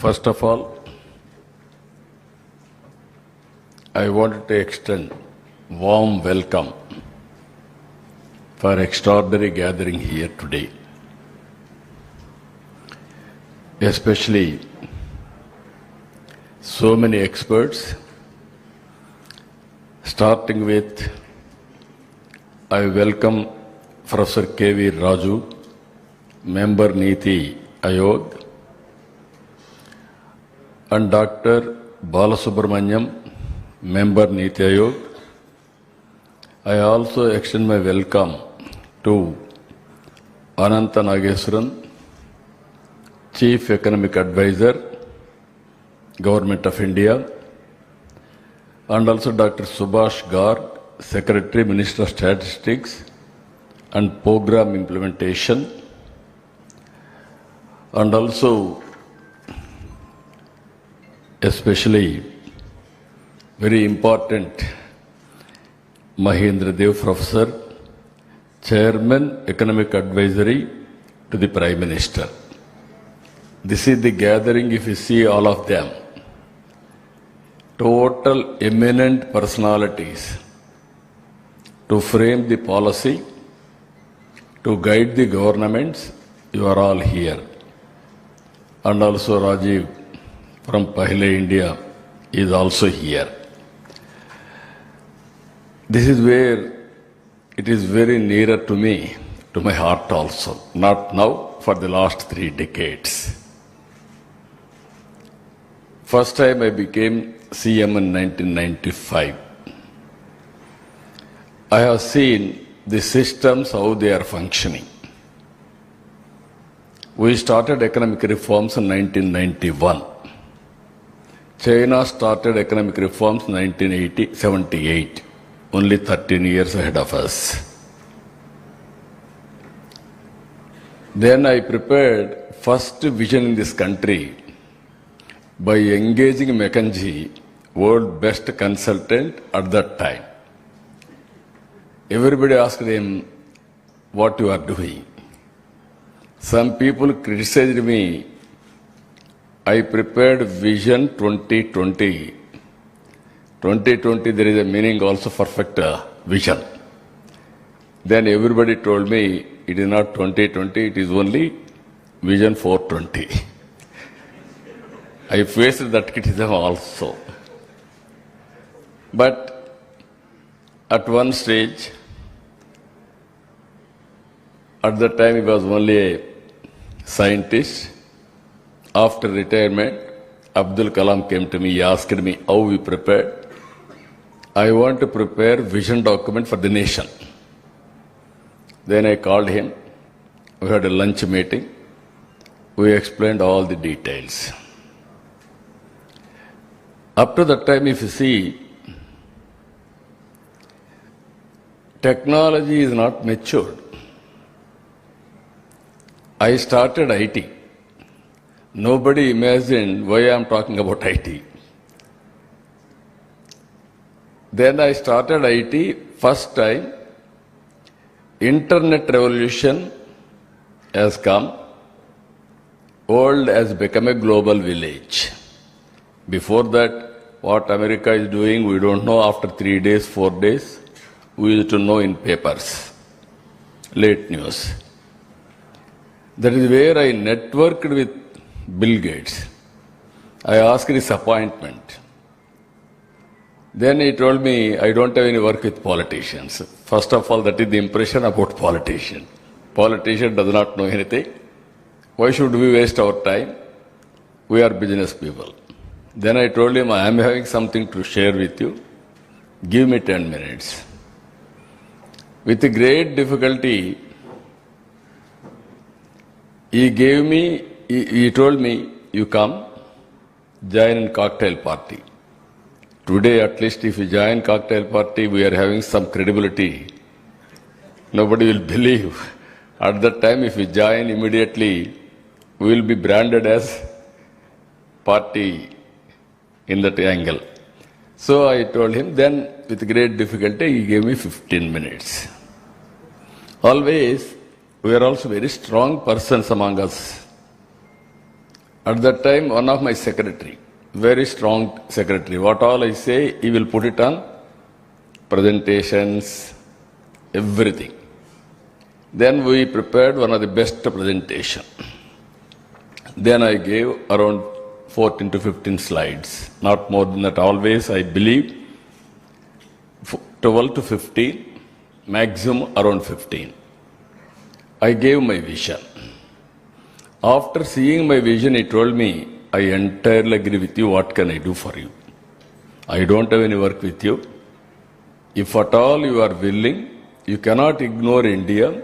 First of all, I wanted to extend warm welcome for extraordinary gathering here today. Especially so many experts, starting with I welcome Professor K.V. Raju, Member Niti Ayog, and Dr. Balasubramanyam, Member Niti Ayog. I also extend my welcome to Ananta Nageswaran, Chief Economic Advisor, Government of India, and also Dr. Subhash Garg, Secretary, Minister of Statistics and Program Implementation, and also especially very important Mahendra Dev Professor, Chairman Economic Advisory to the Prime Minister. This is the gathering, if you see all of them, total eminent personalities to frame the policy, to guide the governments. You are all here. And also Rajiv from Pahle India is also here. This is where it is very nearer to me, to my heart also. Not now, for the last 3 decades. First time I became CM in 1995. I have seen the systems, how they are functioning. We started economic reforms in 1991. China started economic reforms in 1978, only 13 years ahead of us. Then I prepared first vision in this country by engaging McKinsey, world best consultant at that time. Everybody asked him, what you are doing? Some people criticized me. I prepared Vision 2020. 2020, there is a meaning also perfect vision. Then everybody told me, it is not 2020, it is only Vision 420. I faced that criticism also. But at one stage, at that time he was only a scientist. After retirement, Abdul Kalam came to me, he asked me how we prepared. I want to prepare vision document for the nation. Then I called him. We had a lunch meeting. We explained all the details. Up to that time, if you see, technology is not matured. I started IT. Nobody imagined why I am talking about IT. Then I started IT, first time, internet revolution has come, world has become a global village. Before that, what America is doing, we don't know. After 3 days, 4 days, we used to know in papers, late news. That is where I networked with Bill Gates. I asked his appointment. Then he told me, I don't have any work with politicians. First of all, that is the impression about politician. Politician does not know anything. Why should we waste our time? We are business people. Then I told him, I am having something to share with you. Give me 10 minutes. With great difficulty, he told me, you come, join in cocktail party. Today, at least, if you join cocktail party, we are having some credibility. Nobody will believe. At that time, if you join immediately, we will be branded as party in that angle. So I told him, then with great difficulty, he gave me 15 minutes. Always, we are also very strong persons among us. At that time, one of my secretary, very strong secretary, what all I say, he will put it on presentations, everything. Then we prepared one of the best presentation. Then I gave around 14 to 15 slides, not more than that. Always, I believe, 12 to 15, maximum around 15. I gave my vision. After seeing my vision, he told me, I entirely agree with you. What can I do for you? I don't have any work with you. If at all you are willing, you cannot ignore India.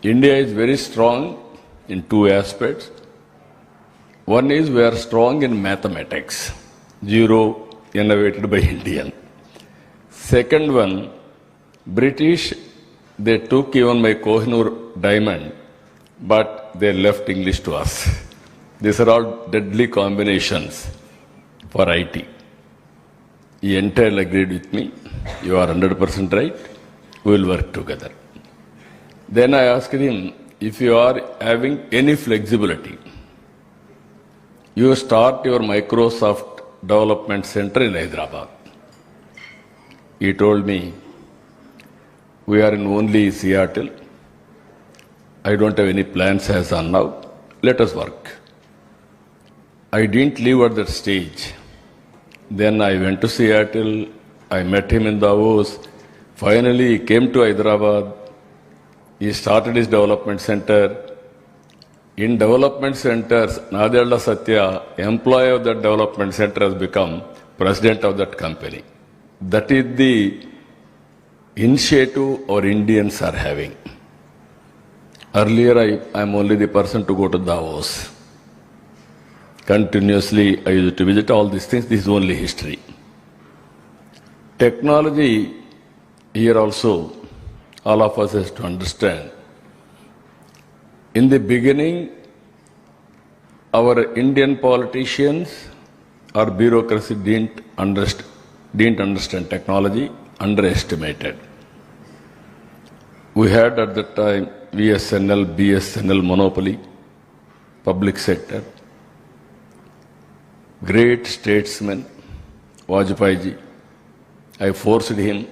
India is very strong in 2 aspects. One is we are strong in mathematics. 0 innovated by Indian. Second one, British, they took even my Kohinoor diamond, but they left English to us. These are all deadly combinations for IT. He entirely agreed with me. You are 100% right. We will work together. Then I asked him, if you are having any flexibility, you start your Microsoft Development Center in Hyderabad. He told me, we are in only Seattle. I don't have any plans as on now. Let us work. I didn't leave at that stage. Then I went to Seattle. I met him in Davos. Finally, he came to Hyderabad. He started his development center. In development centers, Nadella Satya, employee of that development center, has become president of that company. That is the initiative our Indians are having. Earlier, I am only the person to go to Davos. Continuously, I used to visit all these things. This is only history. Technology, here also, all of us has to understand. In the beginning, our Indian politicians or bureaucracy didn't understand technology, underestimated. We had at that time VSNL, BSNL monopoly, public sector. Great statesman, Vajpayee ji. I forced him.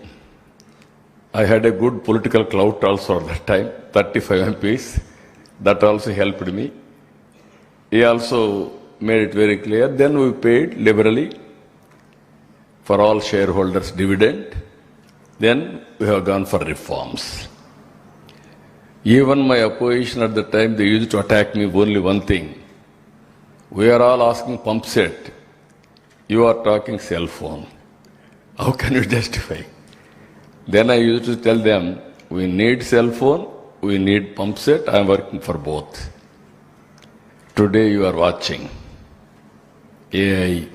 I had a good political clout also at that time, 35 MPs. That also helped me. He also made it very clear. Then we paid liberally for all shareholders dividend. Then we have gone for reforms. Even my opposition at the time, they used to attack me only one thing. We are all asking pump set. You are talking cell phone. How can you justify? Then I used to tell them, we need cell phone, we need pump set, I am working for both. Today you are watching AI,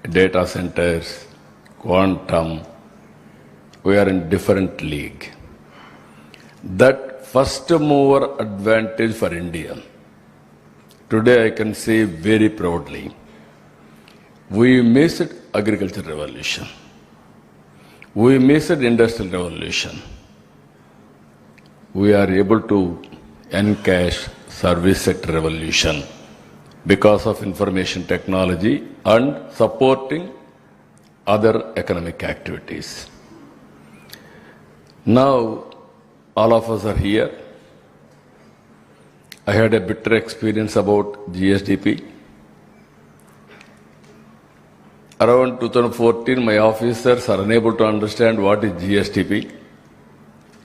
data centers, quantum. We are in different league. That first mover advantage for India. Today I can say very proudly, we missed agriculture revolution. We missed industrial revolution. We are able to encash service sector revolution because of information technology and supporting other economic activities. Now, all of us are here. I had a bitter experience about GSDP. Around 2014, my officers are unable to understand what is GSDP,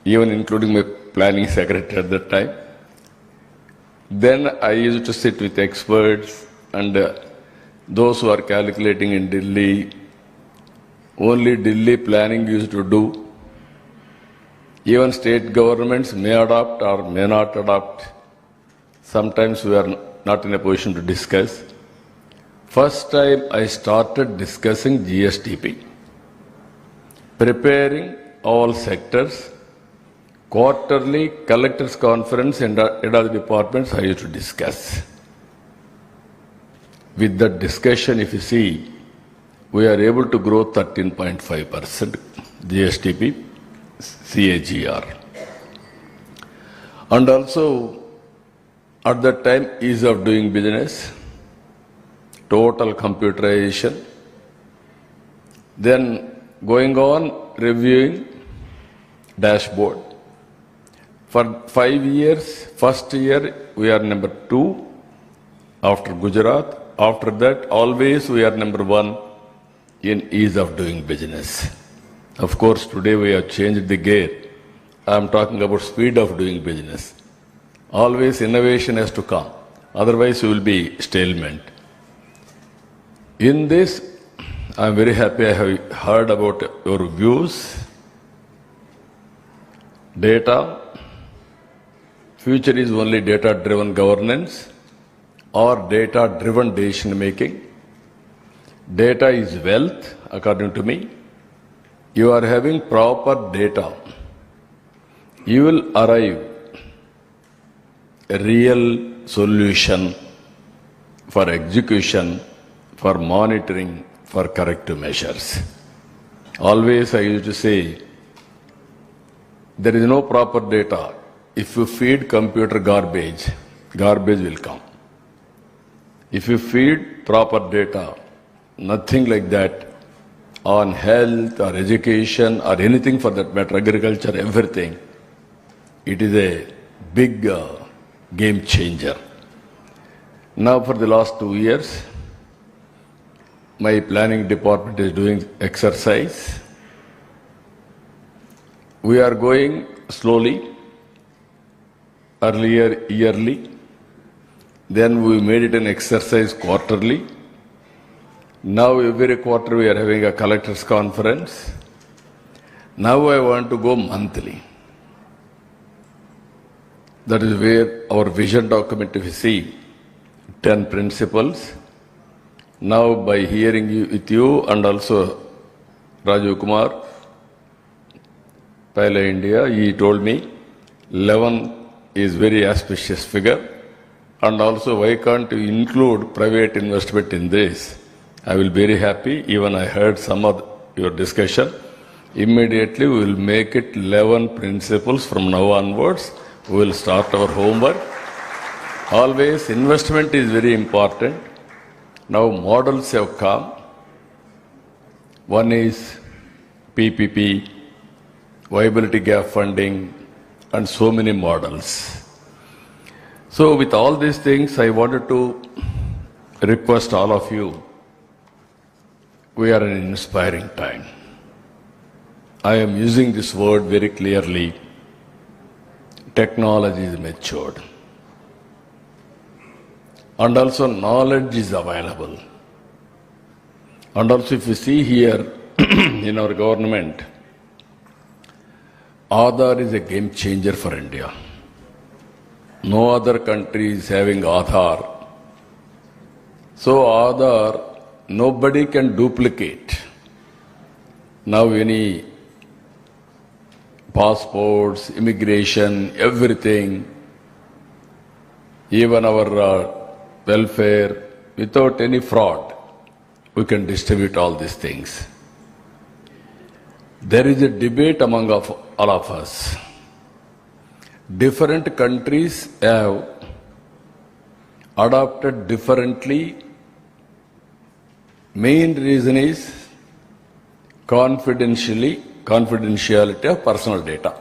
even including my planning secretary at that time. Then I used to sit with experts and those who are calculating in Delhi. Only Delhi planning used to do. Even state governments may adopt or may not adopt. Sometimes we are not in a position to discuss. First time I started discussing GSDP, preparing all sectors, quarterly collectors conference and head of the departments I used to discuss. With that discussion, if you see, we are able to grow 13.5% GSDP CAGR. And also, at that time, ease of doing business, total computerization, then going on reviewing dashboard. For 5 years, first year we are number 2 after Gujarat. After that, always we are number 1 in ease of doing business. Of course, today we have changed the gear. I am talking about speed of doing business. Always innovation has to come. Otherwise, you will be stalemate. In this, I am very happy I have heard about your views. Data. Future is only data-driven governance or data-driven decision-making. Data is wealth, according to me. You are having proper data. You will arrive a real solution for execution, for monitoring, for corrective measures. Always I used to say, there is no proper data. If you feed computer garbage, garbage will come. If you feed proper data, nothing like that, on health or education or anything for that matter, agriculture, everything, it is a big game changer. Now for the last 2 years, my planning department is doing exercise. We are going slowly, earlier yearly, then we made it an exercise quarterly. Now every quarter we are having a collectors conference. Now I want to go monthly. That is where our vision document, if you see, 10 principles. Now by hearing you with you and also Raju Kumar, Pala India, he told me 11 is very auspicious figure. And also why can't you include private investment in this? I will be very happy. Even I heard some of your discussion. Immediately we will make it 11 principles from now onwards. We will start our homework. Always investment is very important. Now models have come. One is PPP, viability gap funding, and so many models. So with all these things, I wanted to request all of you, we are in an inspiring time. I am using this word very clearly. Technology is matured. And also knowledge is available. And also if you see here in our government, Aadhaar is a game changer for India. No other country is having Aadhaar. So Aadhaar, nobody can duplicate. Now any passports, immigration, everything, even our welfare, without any fraud, we can distribute all these things. There is a debate among all of us. Different countries have adopted differently. Main reason is confidentiality of personal data.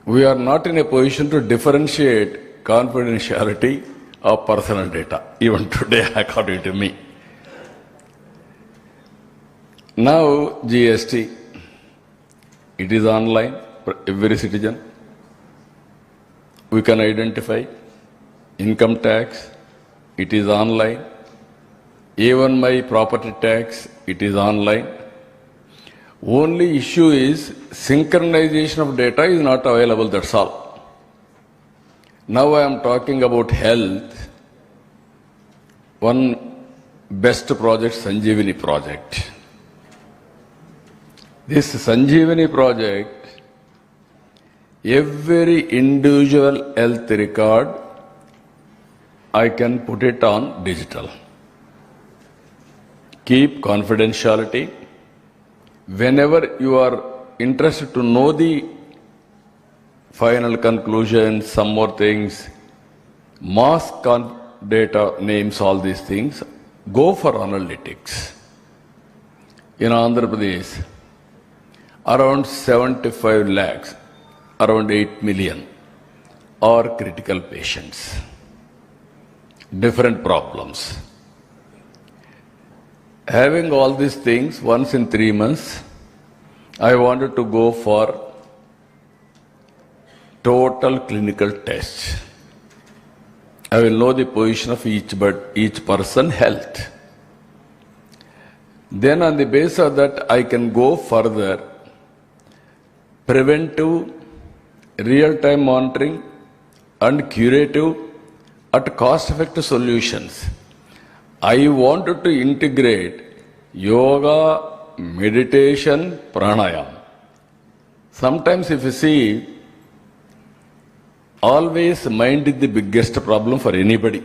We are not in a position to differentiate confidentiality of personal data, even today, according to me. Now, GST, it is online for every citizen. We can identify income tax, it is online. Even my property tax, it is online. Only issue is synchronization of data is not available, that's all. Now I am talking about health. One best project, Sanjeevani project. This Sanjeevani project, every individual health record, I can put it on digital. Keep confidentiality. Whenever you are interested to know the final conclusions, some more things, mass data, names, all these things, go for analytics. In Andhra Pradesh, around 75 lakhs, around 8 million are critical patients. Different problems. Having all these things, once in 3 months, I wanted to go for total clinical tests. I will know the position of each person health. Then on the basis of that, I can go further. Preventive, real-time monitoring and curative at cost-effective solutions. I wanted to integrate yoga, meditation, pranayama. Sometimes if you see, Always mind is the biggest problem for anybody.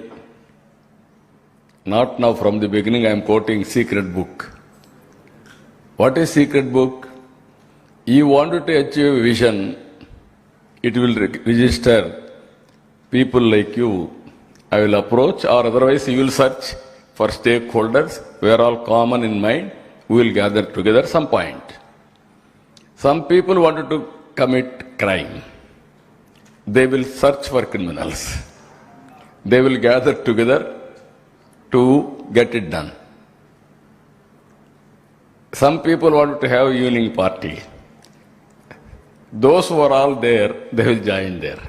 Not now, from the beginning I am quoting secret book. What is secret book? You wanted to achieve a vision, it will register people like you. I will approach, or otherwise you will search for stakeholders. We are all common in mind. We will gather together some point. Some people wanted to commit crime. They will search for criminals. They will gather together to get it done. Some people wanted to have a evening party. Those who are all there, they will join there.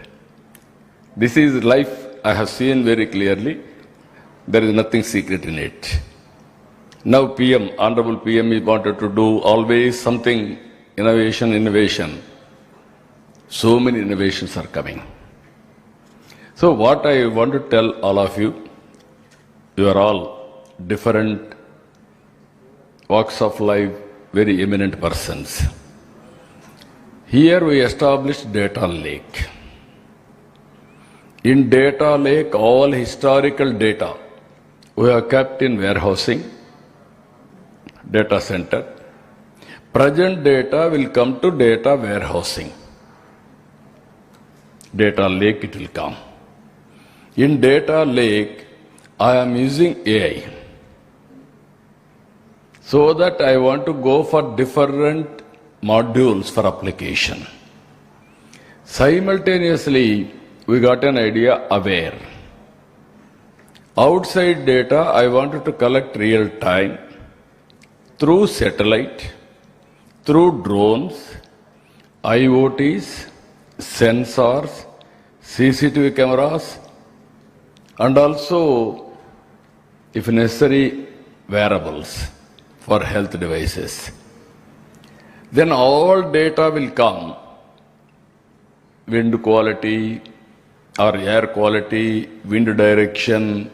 This is life. I have seen very clearly. There is nothing secret in it. Now PM, Honorable PM, he wanted to do always something, innovation. So many innovations are coming. So what I want to tell all of you, you are all different walks of life, very eminent persons. Here we established data lake. In data lake, all historical data we have kept in warehousing, data center. Present data will come to data warehousing. Data lake it will come. In data lake, I am using AI. So that I want to go for different modules for application. Simultaneously, we got an idea aware. Outside data, I wanted to collect real time through satellite, through drones, IoTs, sensors, CCTV cameras, and also, if necessary, wearables for health devices. Then all data will come, wind quality or air quality, wind direction,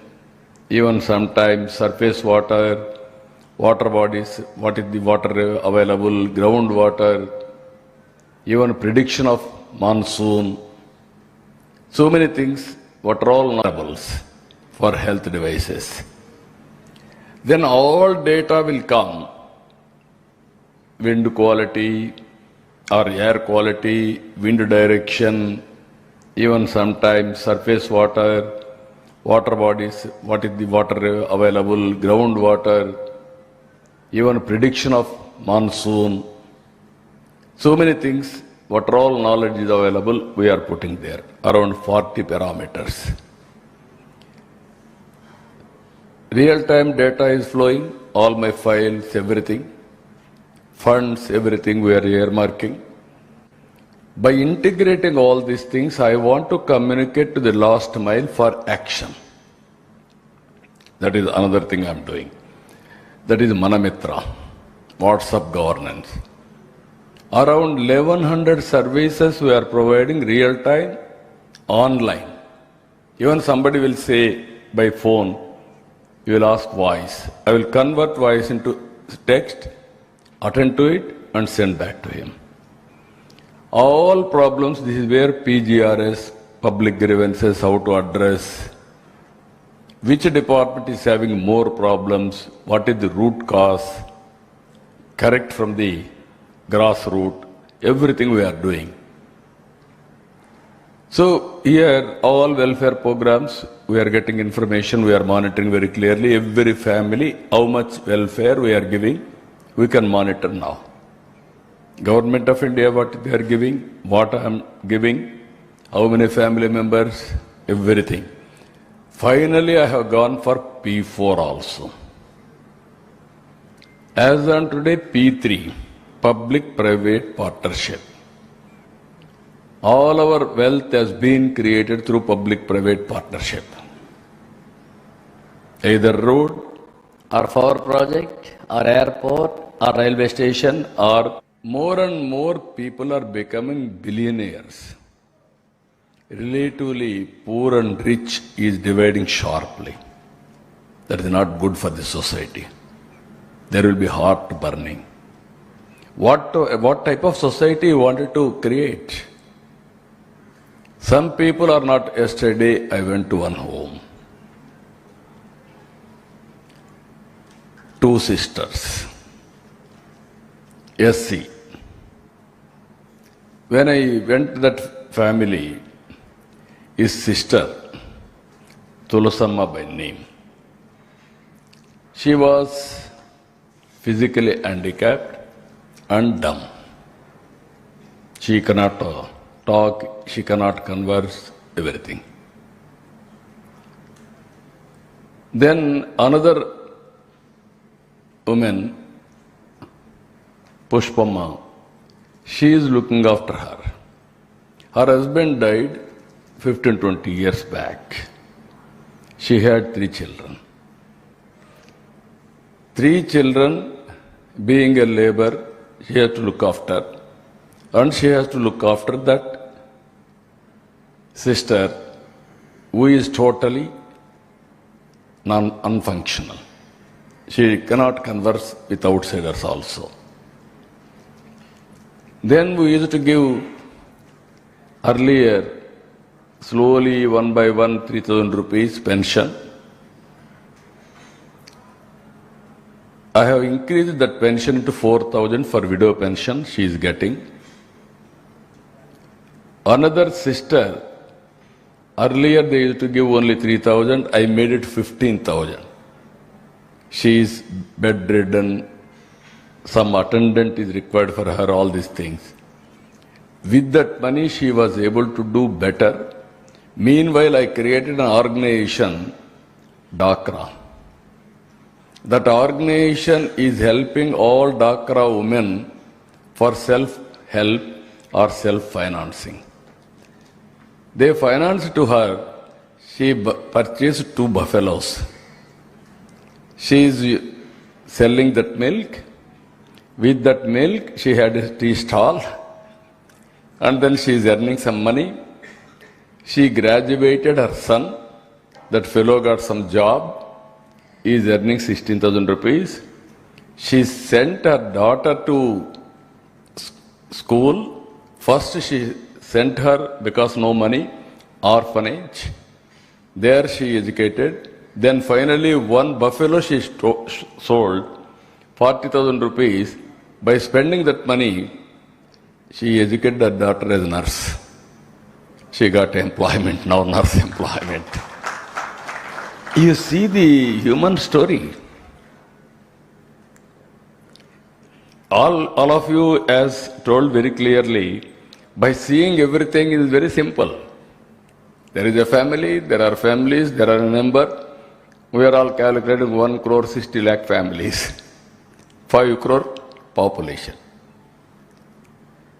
even sometimes surface water, water bodies, what is the water available, groundwater, even prediction of monsoon. So many things, what are all variables for health devices. Then all data will come, wind quality or air quality, wind direction, even sometimes surface water, water bodies, what is the water available, groundwater, even prediction of monsoon. So many things, what are all knowledge is available, we are putting there, around 40 parameters. Real-time data is flowing, all my files, everything, funds, everything we are earmarking. By integrating all these things, I want to communicate to the last mile for action. That is another thing I am doing. That is Manamitra, WhatsApp governance. Around 1100 services we are providing real-time, online. Even somebody will say by phone, you will ask voice. I will convert voice into text, attend to it and send back to him. All problems, this is where PGRS, public grievances, how to address, which department is having more problems, what is the root cause, correct from the grassroots, everything we are doing. So here, all welfare programs, we are getting information, we are monitoring very clearly, every family, how much welfare we are giving, we can monitor now. Government of India, what they are giving, what I am giving, how many family members, everything. Finally, I have gone for P4 also. As on today, P3, public-private partnership. All our wealth has been created through public-private partnership. Either road, or power project, or airport, or railway station, or more and more people are becoming billionaires. Relatively, poor and rich is dividing sharply. That is not good for the society. There will be heart burning. What type of society you wanted to create? Some people are not. Yesterday, I went to one home. Two sisters. SC. When I went to that family, his sister, Tulasamma by name, she was physically handicapped and dumb. She cannot talk, she cannot converse, everything. Then another woman, Pushpamma, she is looking after her. Her husband died 15-20 years back. She had 3 children. 3 children, being a labor, she has to look after. And she has to look after that sister who is totally unfunctional. She cannot converse with outsiders also. Then we used to give earlier, slowly, one by one, 3,000 rupees pension. I have increased that pension to 4,000 for widow pension she is getting. Another sister, earlier they used to give only 3,000, I made it 15,000. She is bedridden, some attendant is required for her, all these things. With that money she was able to do better. Meanwhile, I created an organization, DACRA. That organization is helping all DACRA women for self-help or self-financing. They financed to her, she purchased 2 buffaloes. She is selling that milk. With that milk, she had a tea stall. And then she is earning some money. She graduated her son. That fellow got some job. He is earning 16,000 rupees. She sent her daughter to school. First she sent her, because no money, orphanage. There she educated. Then finally 1 buffalo she sold, 40,000 rupees. By spending that money, she educated her daughter as a nurse. She got employment, now nurse employment. You see the human story. All of you, as told very clearly, by seeing everything is very simple. There is a family, there are families, there are a number. We are all calculating 1 crore 60 lakh families, 5 crore population.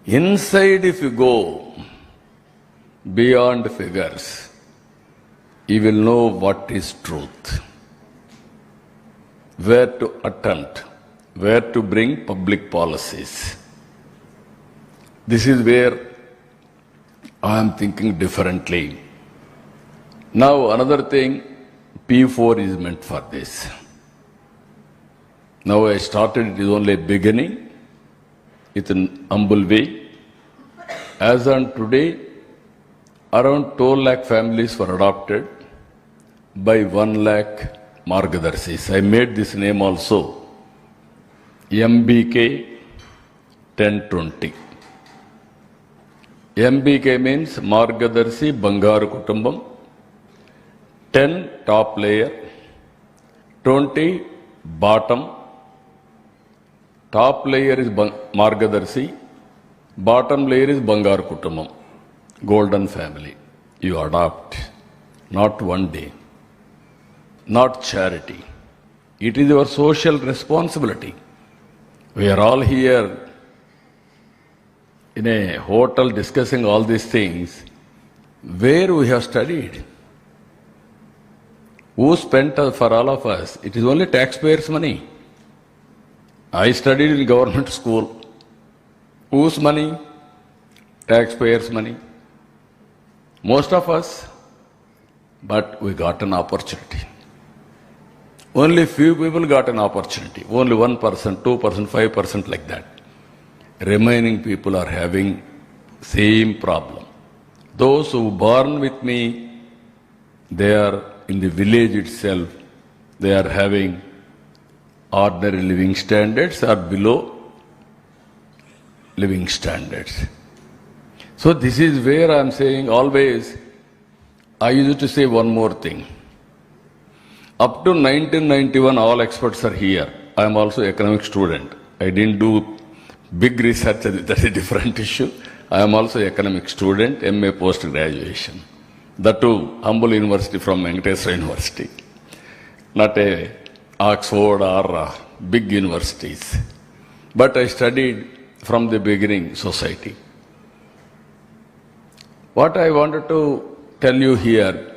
Inside, if you go beyond figures, you will know what is truth, where to attempt, where to bring public policies. This is where I am thinking differently. Now another thing, P4 is meant for this. Now I started, it is only a beginning. It's an humble way. As on today, around 12 lakh families were adopted by 1 lakh Margadarsis. I made this name also, MBK 1020. MBK means Margadarsi Bangaru Kutumbam. 10 top layer, 20 bottom. Top layer is Margadarsi, bottom layer is Bangaru Kutumbam, golden family. You adopt, not one day, not charity. It is your social responsibility. We are all here in a hotel discussing all these things. Where we have studied? Who spent for all of us? It is only taxpayers' money. I studied in government school. Whose money? Taxpayers' money. Most of us, but we got an opportunity. Only few people got an opportunity. Only 1%, 2%, 5% like that. Remaining people are having same problem. Those who born with me, they are in the village itself, they are having ordinary living standards or below living standards. So this is where I am saying always, I used to say one more thing. Up to 1991, all experts are here. I am also economic student. I didn't do big research, that's a different issue. I am also economic student, MA post-graduation. That too, humble university from Venkateswara University. Not a Oxford or big universities. But I studied from the beginning society. What I wanted to tell you here,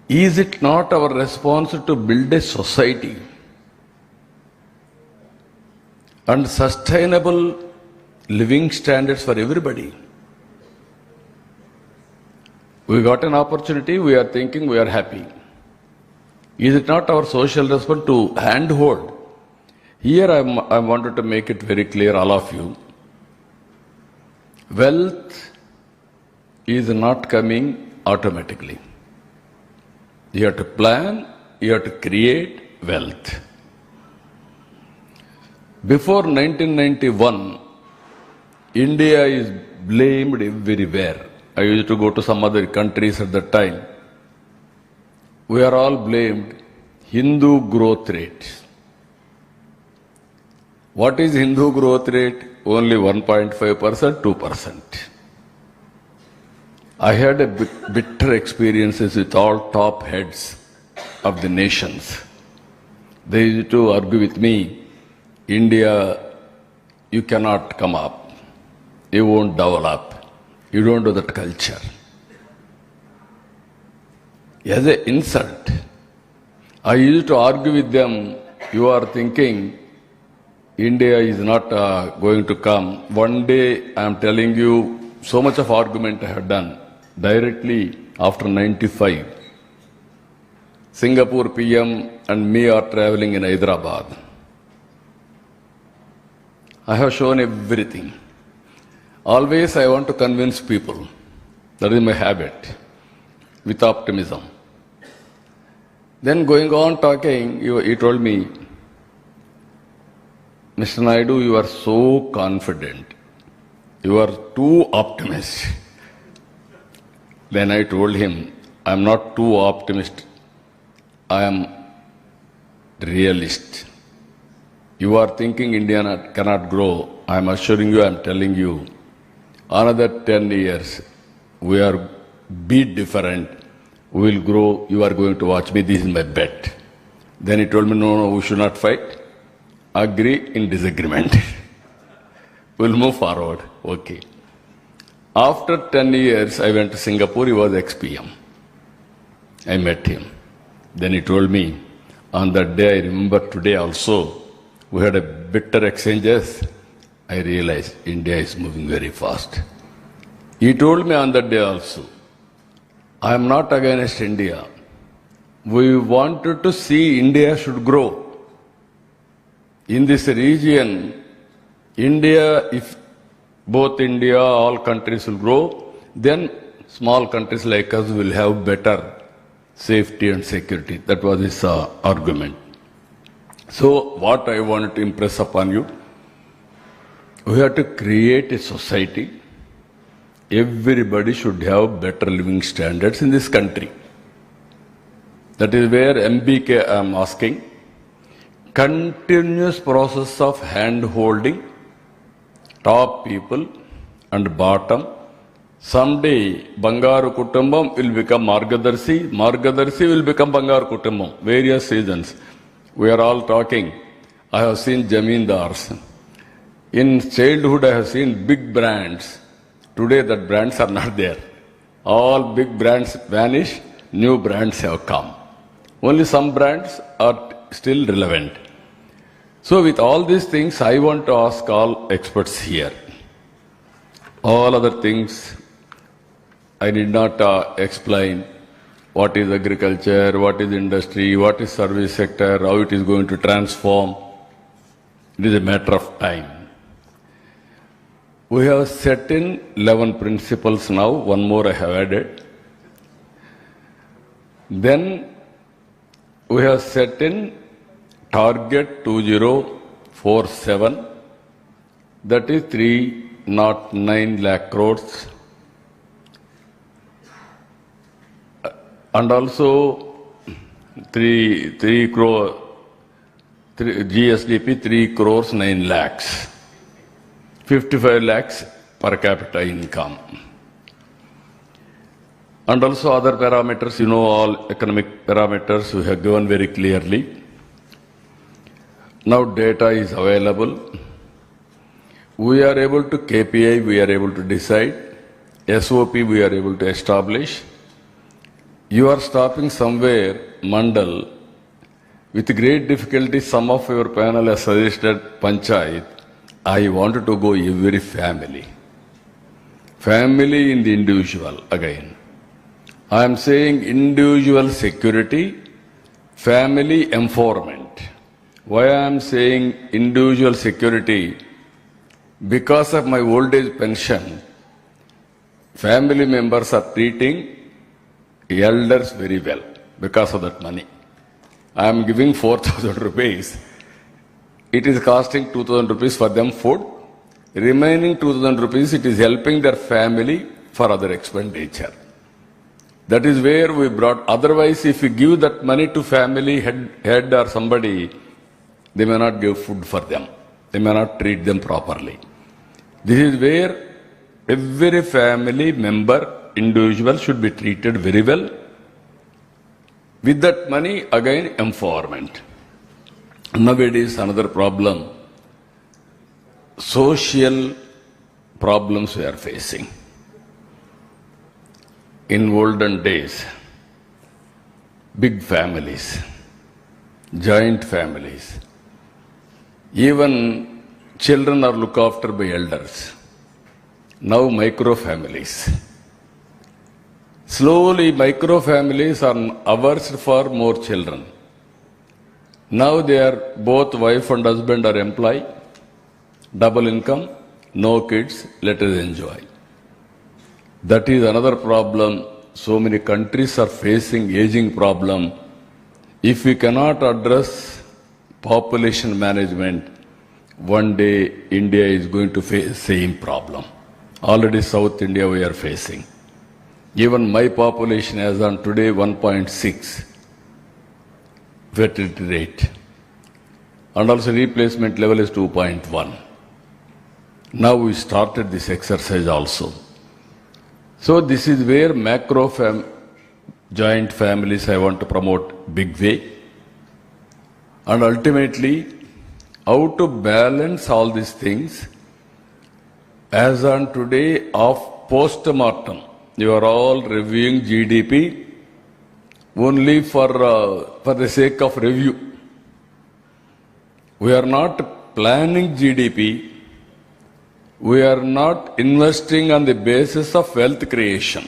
is it not our responsibility to build a society and sustainable living standards for everybody? We got an opportunity, we are thinking, we are happy. Is it not our social responsibility to handhold? Here I wanted to make it very clear, all of you. Wealth is not coming automatically. You have to plan, you have to create wealth. Before 1991, India is blamed everywhere. I used to go to some other countries at that time. We are all blamed Hindu growth rate. What is Hindu growth rate? Only 1.5%, 2%. I had a bitter experiences with all top heads of the nations. They used to argue with me, India, you cannot come up. You won't develop. You don't do that culture. As an insult, I used to argue with them, you are thinking India is not going to come. One day, I am telling you, so much of argument I have done. Directly after 95, Singapore PM and me are traveling in Hyderabad. I have shown everything. Always I want to convince people. That is my habit, with optimism. Then going on talking, he told me, Mr. Naidu, you are so confident. You are too optimistic. Then I told him, I am not too optimistic. I am realist. You are thinking India cannot grow. I am assuring you, I am telling you, another 10 years, we are be different. We will grow. You are going to watch me. This is my bet. Then he told me, no, we should not fight. Agree in disagreement. We'll move forward. Okay. After 10 years, I went to Singapore. He was ex-PM. I met him. Then he told me, on that day, I remember today also, we had a bitter exchanges. I realized India is moving very fast. He told me on that day also, I am not against India. We wanted to see India should grow. In this region, India, if both India, all countries will grow, then small countries like us will have better safety and security. That was his argument. So what I wanted to impress upon you, we have to create a society. Everybody should have better living standards in this country. That is where MBK I am asking. Continuous process of hand-holding top people and bottom. Someday, Bangaru Kutumbam will become Margadarsi. Margadarsi will become Bangaru Kutumbam. Various seasons. We are all talking. I have seen Jamindars. In childhood, I have seen big brands. Today, that brands are not there. All big brands vanish. New brands have come. Only some brands are still relevant. So with all these things, I want to ask all experts here. All other things, I did not explain what is agriculture, what is industry, what is service sector, how it is going to transform. It is a matter of time. We have set in 11 principles now, one more I have added. Then we have set in target 2047, that is 309 lakh crores. And also 3 crore, GSDP 3 crores 9 lakhs, 55 lakhs per capita income. And also other parameters, you know, all economic parameters we have given very clearly. Now data is available. We are able to KPI, we are able to decide. SOP we are able to establish. You are stopping somewhere, Mandal. With great difficulty, some of your panel has suggested Panchayat. I wanted to go every family. Family in the individual again. I am saying individual security, family empowerment. Why I am saying individual security? Because of my old age pension, family members are treating elders very well because of that money. I am giving 4,000 rupees. It is costing 2,000 rupees for them food. Remaining 2,000 rupees, it is helping their family for other expenditure. That is where we brought. Otherwise, if you give that money to family head or somebody, they may not give food for them. They may not treat them properly. This is where every family member, individual should be treated very well. With that money, again, empowerment. Nowadays, another problem, social problems we are facing. In olden days, big families, joint families, even children are looked after by elders. Now micro families. Slowly micro families are averse for more children. Now they are both wife and husband are employed, double income, no kids, let us enjoy. That is another problem. So many countries are facing aging problem. If we cannot address population management, one day India is going to face same problem. Already South India we are facing. Even my population as on today 1.6 fertility rate. And also replacement level is 2.1. Now we started this exercise also. So this is where macro joint families I want to promote big way. And ultimately, how to balance all these things. As on today of post-mortem, you are all reviewing GDP only for the sake of review. We are not planning GDP. We are not investing on the basis of wealth creation.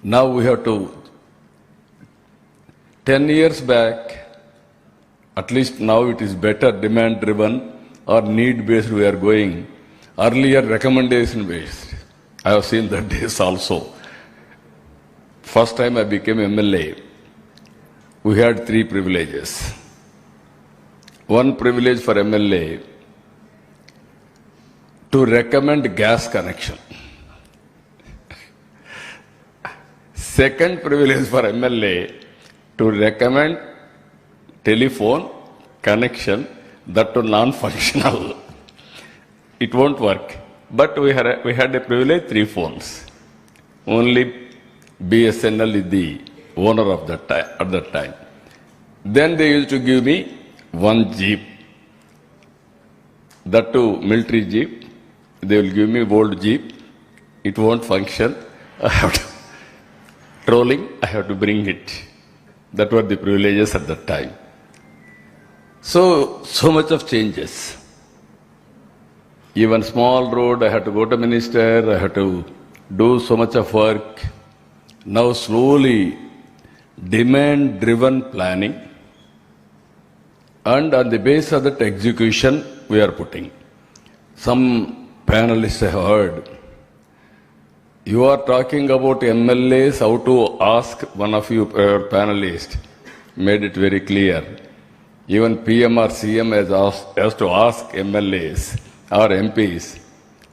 Now we have to, 10 years back, at least now it is better demand driven or need based we are going. Earlier recommendation based. I have seen that days also. First time I became MLA, we had 3 privileges. One privilege for MLA, to recommend gas connection. Second privilege for MLA, to recommend telephone connection, that to non-functional. It won't work. But we had a privilege, 3 phones. Only BSNL is the owner of that time, at that time. Then they used to give me 1 jeep. That too, military jeep. They will give me old jeep. It won't function. I have to, trolling, I have to bring it. That were the privileges at that time. So much of changes. Even small road, I had to go to minister, I had to do so much of work. Now slowly, demand-driven planning, and on the basis of that execution, we are putting. some panelists have heard. You are talking about MLAs, how to ask. One of you panelists made it very clear. Even PM or CM has to ask MLAs or MPs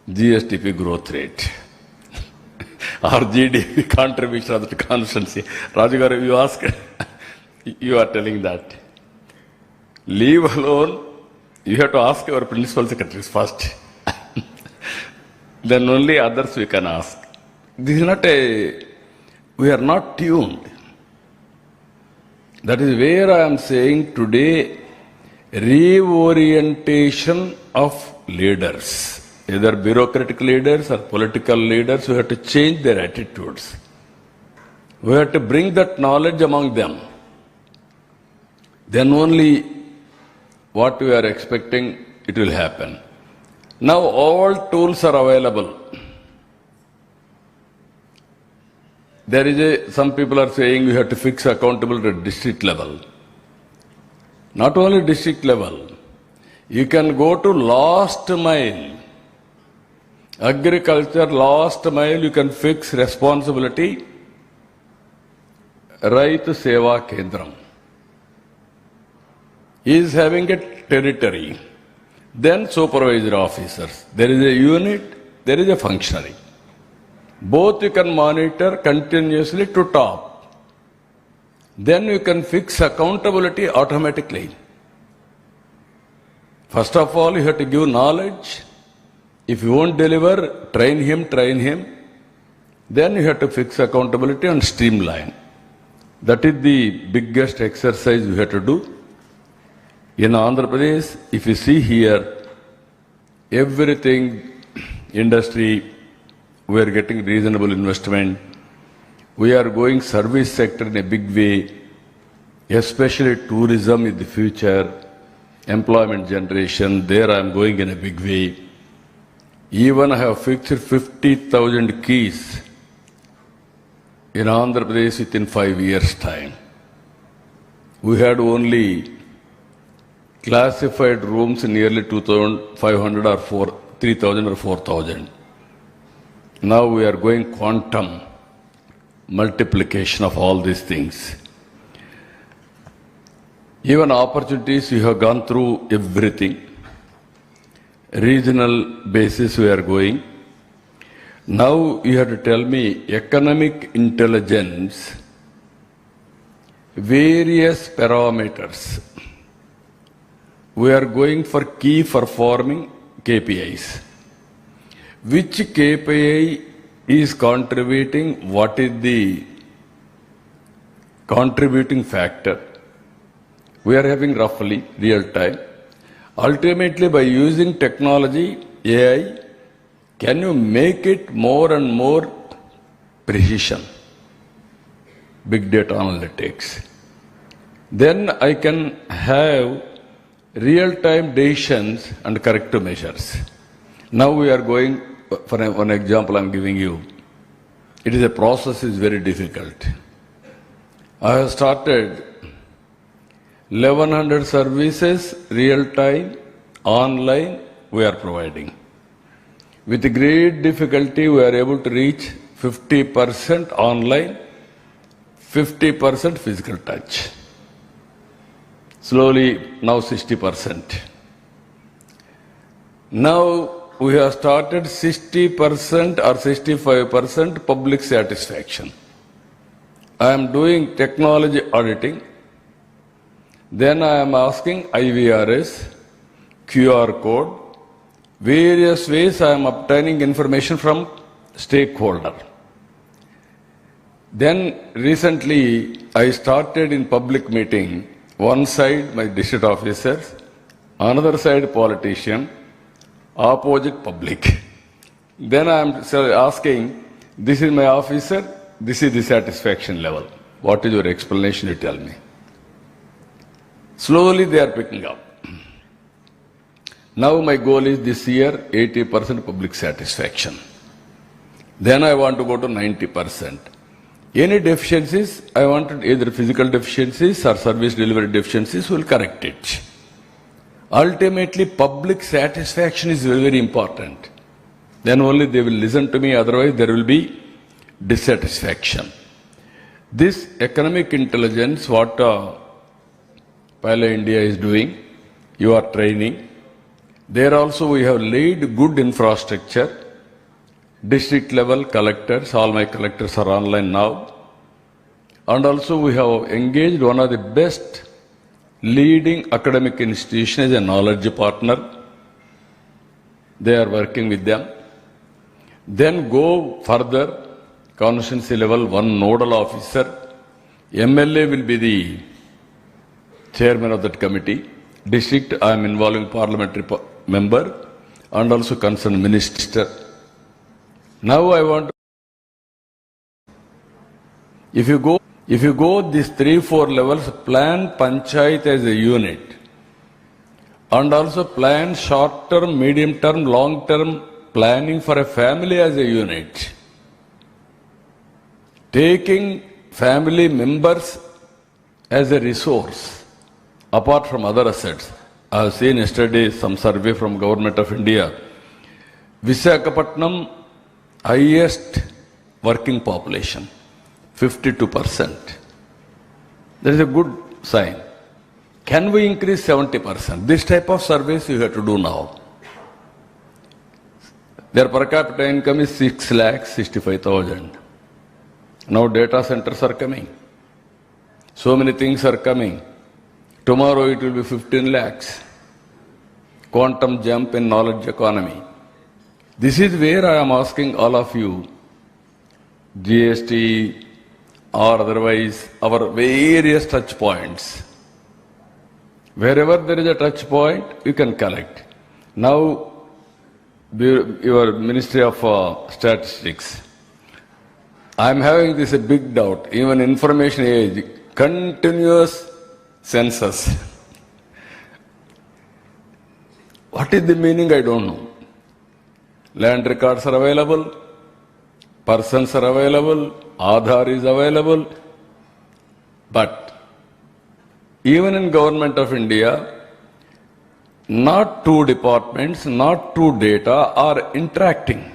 GSTP growth rate or GDP contribution of the constituency. Rajagaru, you ask, you are telling that. Leave alone, you have to ask your principal secretaries first. Then only others we can ask. This is not we are not tuned. That is where I am saying today, reorientation of leaders, either bureaucratic leaders or political leaders, who have to change their attitudes. We have to bring that knowledge among them. Then only what we are expecting, it will happen. Now all tools are available. There is some people are saying we have to fix accountability at district level. Not only district level, you can go to last mile. Agriculture, last mile, you can fix responsibility. Raitu Seva Kendram is having a territory. Then supervisory officers. There is a unit, there is a functionary. Both you can monitor continuously to top. Then you can fix accountability automatically. First of all, you have to give knowledge. If you won't deliver, train him. Then you have to fix accountability and streamline. That is the biggest exercise we have to do. In Andhra Pradesh, if you see here, everything, industry, we are getting reasonable investment. We are going service sector in a big way, especially tourism in the future, employment generation, there I am going in a big way. Even I have fixed 50,000 keys in Andhra Pradesh within 5 years' time. We had only classified rooms nearly 2,500 or 3,000 or 4,000. Now we are going quantum multiplication of all these things. Even opportunities, we have gone through everything. Regional basis we are going. Now you have to tell me economic intelligence, various parameters. We are going for key performing KPIs. Which KPI is contributing, what is the contributing factor? We are having roughly real time. Ultimately, by using technology, AI, can you make it more and more precision? Big data analytics. Then I can have real-time decisions and corrective measures. Now we are going, for one example I am giving you. It is a process, is very difficult. I have started 1100 services, real-time, online, we are providing. With great difficulty, we are able to reach 50% online, 50% physical touch. Slowly, now 60%. Now, we have started 60% or 65% public satisfaction. I am doing technology auditing. Then I am asking IVRS, QR code, various ways I am obtaining information from stakeholder. Then recently I started in public meeting, one side my district officers, another side politician, opposite public. Then I am asking, this is my officer, this is the satisfaction level. What is your explanation, you tell me. Slowly they are picking up. Now my goal is this year 80% public satisfaction. Then I want to go to 90%. Any deficiencies, I want either physical deficiencies or service delivery deficiencies, will correct it. Ultimately, public satisfaction is very, very important. Then only they will listen to me, otherwise there will be dissatisfaction. This economic intelligence, what Pale India is doing, you are training. There also we have laid good infrastructure. District level collectors, all my collectors are online now. And also we have engaged one of the best leading academic institutions as a knowledge partner. They are working with them. Then go further, constituency level, one nodal officer. MLA will be the chairman of that committee. District, I am involving parliamentary member and also concerned minister. Now I want to, if you go these 3-4 levels, plan panchayat as a unit and also plan short-term, medium-term, long-term planning for a family as a unit. Taking family members as a resource apart from other assets. I have seen yesterday some survey from Government of India. Visakhapatnam, highest working population, 52%. That is a good sign. Can we increase 70%? This type of surveys you have to do now. Their per capita income is 6,65,000. Now data centers are coming. So many things are coming. Tomorrow it will be 15 lakhs. Quantum jump in knowledge economy. This is where I am asking all of you, GST or otherwise, our various touch points. Wherever there is a touch point, you can collect. Now, your Ministry of Statistics, I am having this a big doubt. Even information age, continuous census. What is the meaning? I don't know. Land records are available, persons are available, Aadhaar is available, but even in Government of India, not two departments, not two data are interacting.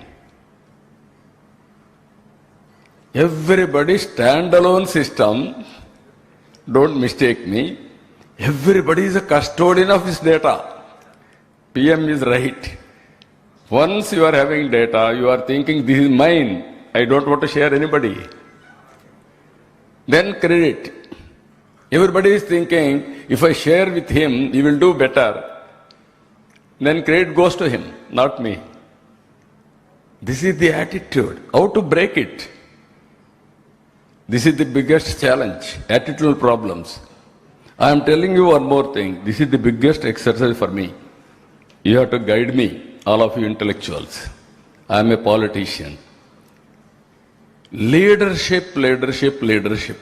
Everybody standalone system, don't mistake me, everybody is a custodian of his data. PM is right. Once you are having data, you are thinking, this is mine, I don't want to share anybody. Then credit. Everybody is thinking, if I share with him, he will do better. Then credit goes to him, not me. This is the attitude. How to break it? This is the biggest challenge, attitudinal problems. I am telling you one more thing. This is the biggest exercise for me. You have to guide me, all of you intellectuals. I am a politician. Leadership, leadership, leadership.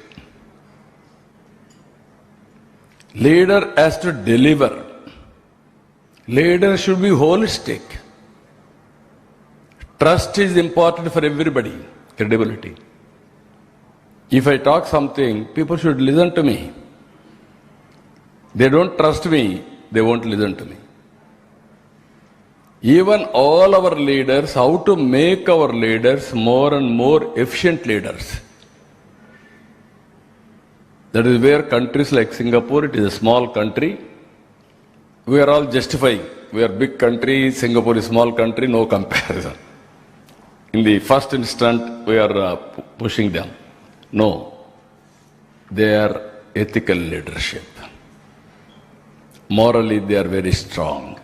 Leader has to deliver. Leader should be holistic. Trust is important for everybody. Credibility. If I talk something, people should listen to me. They don't trust me, they won't listen to me. Even all our leaders, how to make our leaders more and more efficient leaders. That is where countries like Singapore, it is a small country, we are all justifying. We are big country, Singapore is small country, no comparison. In the first instant, we are pushing them. No, they are ethical leadership. Morally, they are very strong.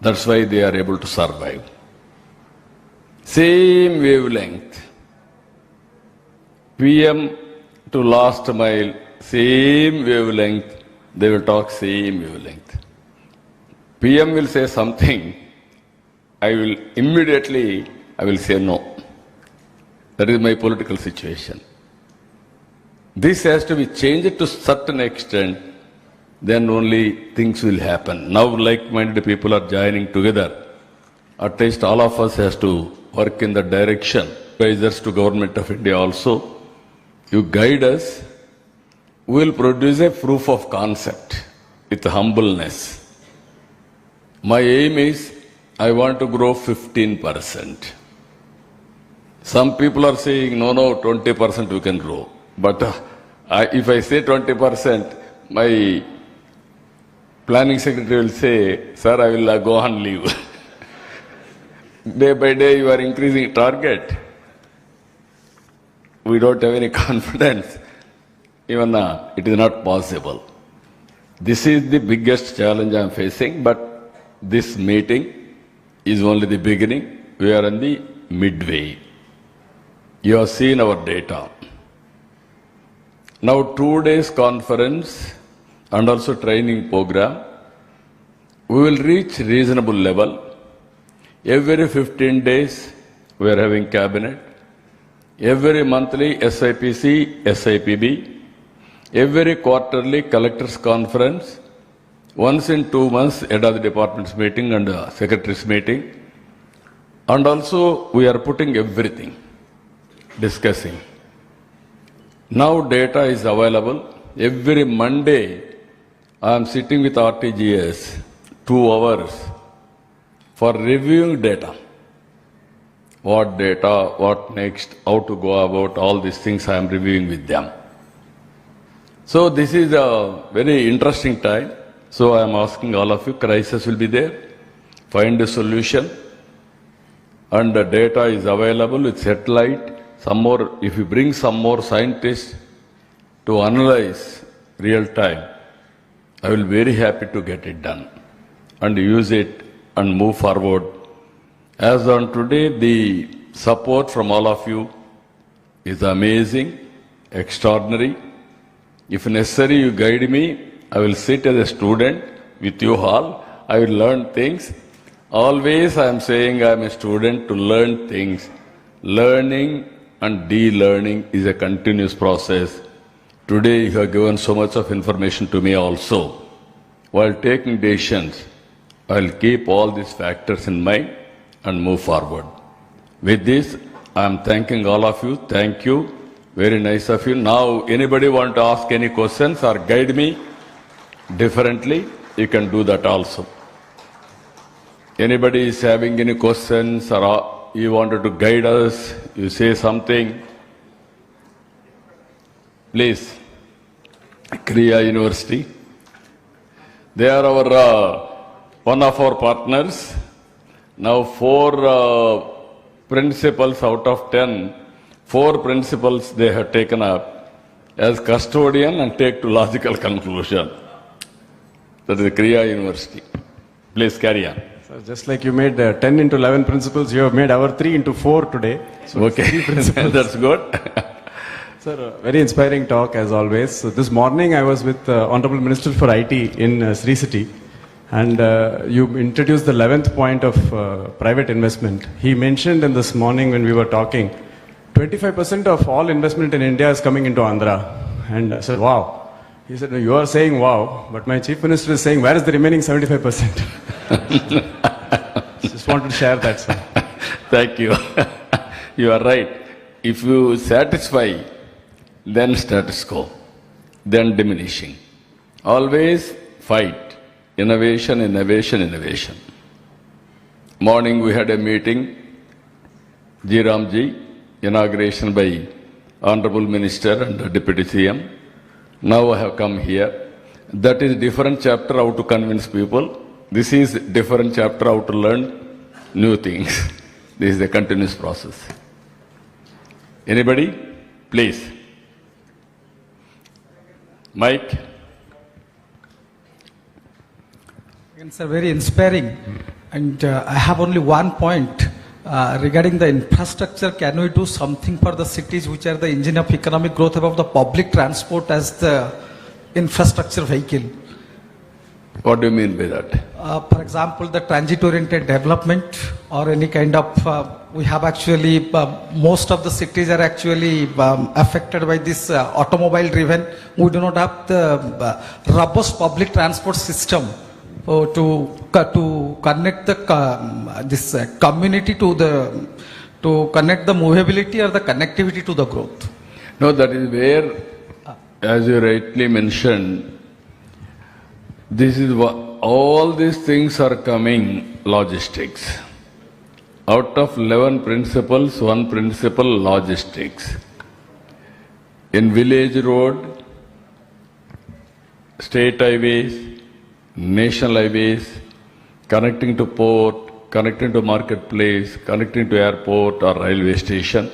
That's why they are able to survive. Same wavelength. PM to last mile, same wavelength. They will talk same wavelength. PM will say something, I will say no. That is my political situation. This has to be changed to a certain extent, then only things will happen. Now like-minded people are joining together. At least all of us has to work in the direction. Advisors to Government of India also. You guide us, we will produce a proof of concept. with humbleness. My aim is I want to grow 15%. Some people are saying, no, 20% we can grow. But if I say 20%, my planning secretary will say, sir, I will go on leave. Day by day you are increasing target. We don't have any confidence. Even it is not possible. This is the biggest challenge I am facing, but this meeting is only the beginning. We are in the midway. You have seen our data. Now 2 days conference and also training program, we will reach reasonable level. Every 15 days we are having cabinet. Every monthly SIPC, SIPB. Every quarterly collectors conference. Once in 2 months head of the department's meeting and secretary's meeting. And also we are putting everything, discussing. Now data is available. Every Monday I am sitting with RTGS 2 hours for reviewing data. What data, what next, how to go about, all these things I am reviewing with them. So this is a very interesting time. So I am asking all of you, crisis will be there, find a solution, and the data is available with satellite. Some more, if you bring some more scientists to analyze real time, I will be very happy to get it done and use it and move forward. As on today, the support from all of you is amazing, extraordinary. If necessary, you guide me. I will sit as a student with you all. I will learn things. Always I am saying I am a student to learn things. Learning and de-learning is a continuous process. Today you have given so much of information to me also. While taking decisions, I will keep all these factors in mind and move forward. With this, I am thanking all of you. Thank you. Very nice of you. Now, anybody want to ask any questions or guide me differently? You can do that also. Anybody is having any questions or you wanted to guide us, you say something, please. Kriya University. They are one of our partners. Now 4 principals out of 10, 4 principals they have taken up as custodian and take to logical conclusion. That is Kriya University. Please carry on. So just like you made 10 into 11 principles, you have made our 3 into 4 today. So okay, that's good. Sir, very inspiring talk as always. So this morning I was with Honorable Minister for IT in Sri City, and you introduced the 11th point of private investment. He mentioned in this morning when we were talking, 25% of all investment in India is coming into Andhra. And I said, wow. He said, no, you are saying wow, but my Chief Minister is saying, where is the remaining 75%? Just wanted to share that, sir. Thank you. You are right. If you satisfy, then status quo, then diminishing. Always fight. Innovation, innovation, innovation. Morning we had a meeting, G. Ramji, inauguration by Honorable Minister and Deputy CM. Now I have come here. That is different chapter how to convince people. This is different chapter how to learn new things. This is a continuous process. Anybody? Please. Mike. Again, sir, very inspiring. And I have only one point regarding the infrastructure. Can we do something for the cities which are the engine of economic growth above the public transport as the infrastructure vehicle? What do you mean by that? For example, the transit-oriented development or any kind of, we have actually, most of the cities are actually affected by this automobile-driven. We do not have the robust public transport system to connect the this community to connect the movability or the connectivity to the growth. No, that is where, as you rightly mentioned, This is what, all these things are coming logistics. Out of 11 principles, one principle logistics. In village road, state highways, national highways, connecting to port, connecting to marketplace, connecting to airport or railway station,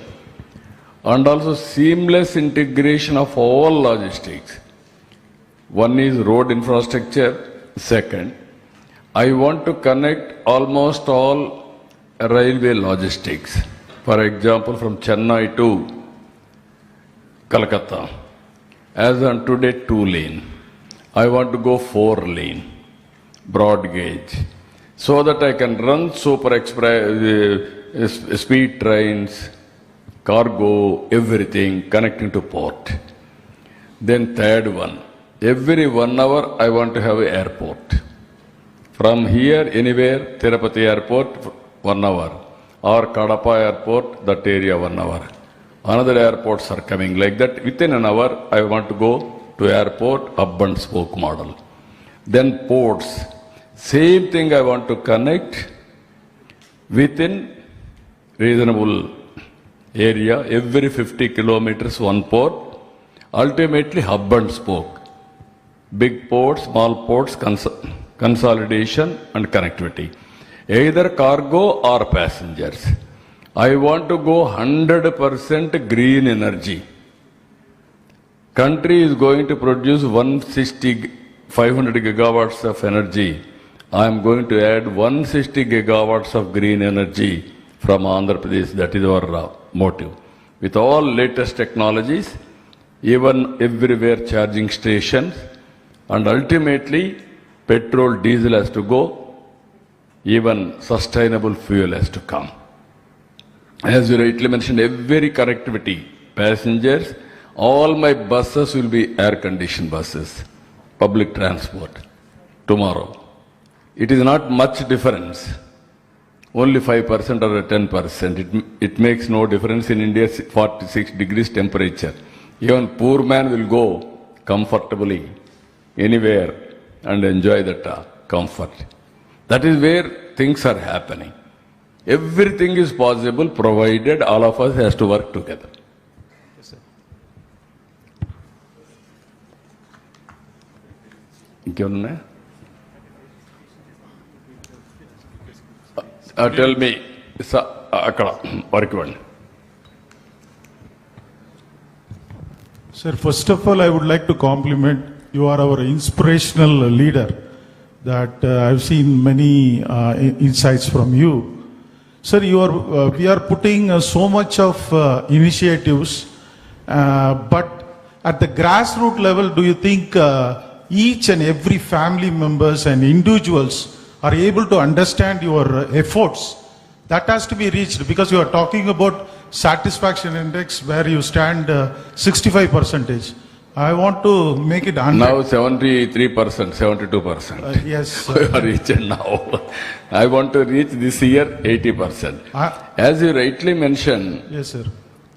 and also seamless integration of all logistics. One is road infrastructure. Second, I want to connect almost all railway logistics. For example, from Chennai to Calcutta. As on today, 2-lane. I want to go 4-lane, broad gauge, so that I can run super express, speed trains, cargo, everything connecting to port. Then third one, every 1 hour I want to have an airport. From here, anywhere, Tirupati airport, 1 hour. Or Kadapa airport, that area 1 hour. Another airports are coming like that. Within an hour, I want to go to airport, hub and spoke model. Then ports. Same thing I want to connect within reasonable area. Every 50 kilometers, one port. Ultimately, hub and spoke. Big ports, small ports, consolidation and connectivity. Either cargo or passengers. I want to go 100% green energy. Country is going to produce 500 gigawatts of energy. I am going to add 160 gigawatts of green energy from Andhra Pradesh. That is our motive. With all latest technologies, even everywhere charging stations, and ultimately petrol, diesel has to go, even sustainable fuel has to come. As you rightly mentioned, every connectivity, passengers, all my buses will be air-conditioned buses, public transport, tomorrow. It is not much difference, only 5% or 10%. It makes no difference in India, 46 degrees temperature. Even poor man will go comfortably anywhere and enjoy that comfort. That is where things are happening. Everything is possible provided all of us has to work together. Yes, sir. Tell me, Sir, first of all, I would like to compliment you are our inspirational leader. That I've seen many insights from you. Sir, we are putting so much of initiatives, but at the grassroots level, do you think each and every family members and individuals are able to understand your efforts? That has to be reached, because you are talking about satisfaction index where you stand 65%. I want to make it 100. Now 73%, 72%. Yes. We are reaching now. I want to reach this year 80%. As you rightly mentioned, yes, sir.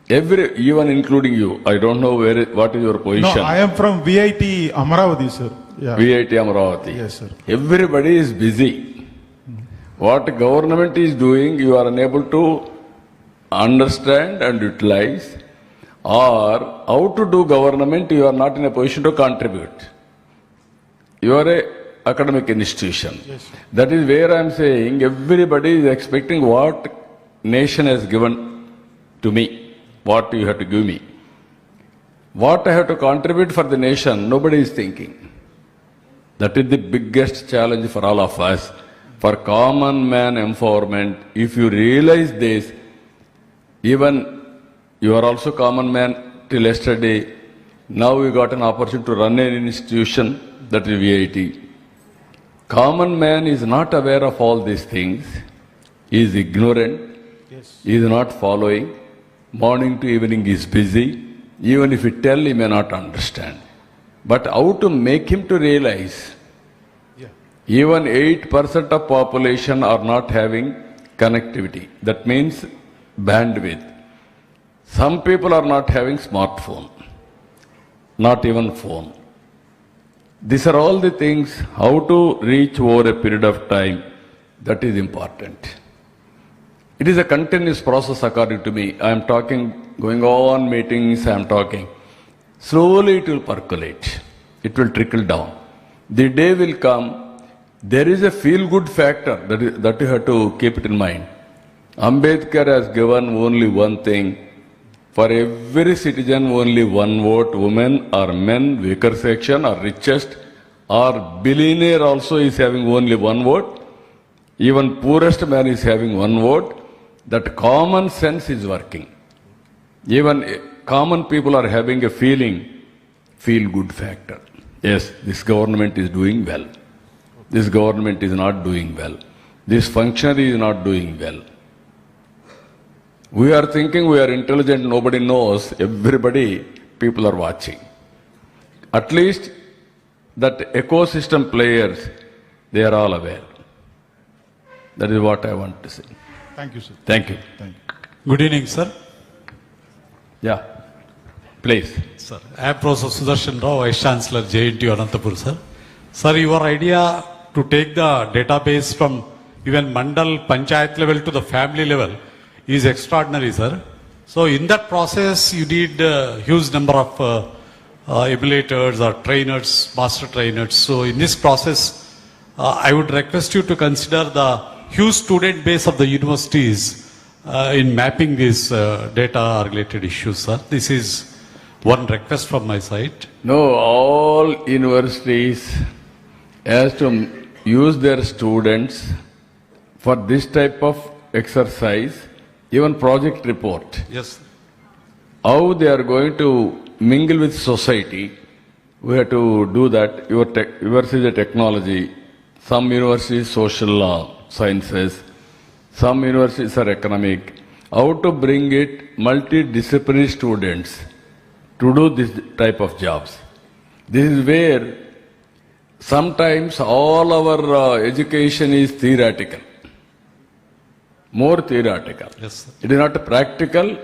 Even including you, I don't know what is your position. No, I am from VIT Amaravati, sir. Yeah. VIT Amaravati. Yes, sir. Everybody is busy. What government is doing, you are unable to understand and utilize. Or how to do government, you are not in a position to contribute. You are an academic institution. Yes. That is where I am saying everybody is expecting what nation has given to me, what you have to give me. What I have to contribute for the nation, nobody is thinking. That is the biggest challenge for all of us. For common man empowerment, if you realize this, even you are also common man till yesterday. Now you got an opportunity to run an institution, that is VIT. Common man is not aware of all these things. He is ignorant. Yes. He is not following. Morning to evening he is busy. Even if you tell, he may not understand. But how to make him to realize? Yeah. Even 8% of population are not having connectivity. That means bandwidth. Some people are not having smartphone, not even phone. These are all the things, how to reach over a period of time, that is important. It is a continuous process according to me. I am talking, going on meetings, I am talking. Slowly it will percolate. It will trickle down. The day will come, there is a feel-good factor that you have to keep it in mind. Ambedkar has given only one thing. For every citizen, only one vote. Women or men, weaker section or richest or billionaire also is having only one vote. Even poorest man is having one vote. That common sense is working. Even common people are having a feel-good factor. Yes, this government is doing well. This government is not doing well. This functionary is not doing well. We are thinking we are intelligent, nobody knows. Everybody, people are watching. At least that ecosystem players, they are all aware. That is what I want to say. Thank you, sir. Thank you. Thank you. Good evening, sir. Yeah, please. Sir, I am Professor Sudarshan Rao, Vice Chancellor, JNTU Anantapur, sir. Sir, your idea to take the database from even Mandal, Panchayat level to the family level is extraordinary, sir. So in that process, you need a huge number of emulators or trainers, master trainers. So in this process, I would request you to consider the huge student base of the universities in mapping these data related issues, sir. This is one request from my side. No, all universities has to use their students for this type of exercise, even project report. Yes. How they are going to mingle with society, we have to do that. Yours is a technology. Some universities social sciences. Some universities are economic. How to bring it multidisciplinary students to do this type of jobs. This is where sometimes all our education is theoretical. More theoretical. Yes, sir. It is not practical.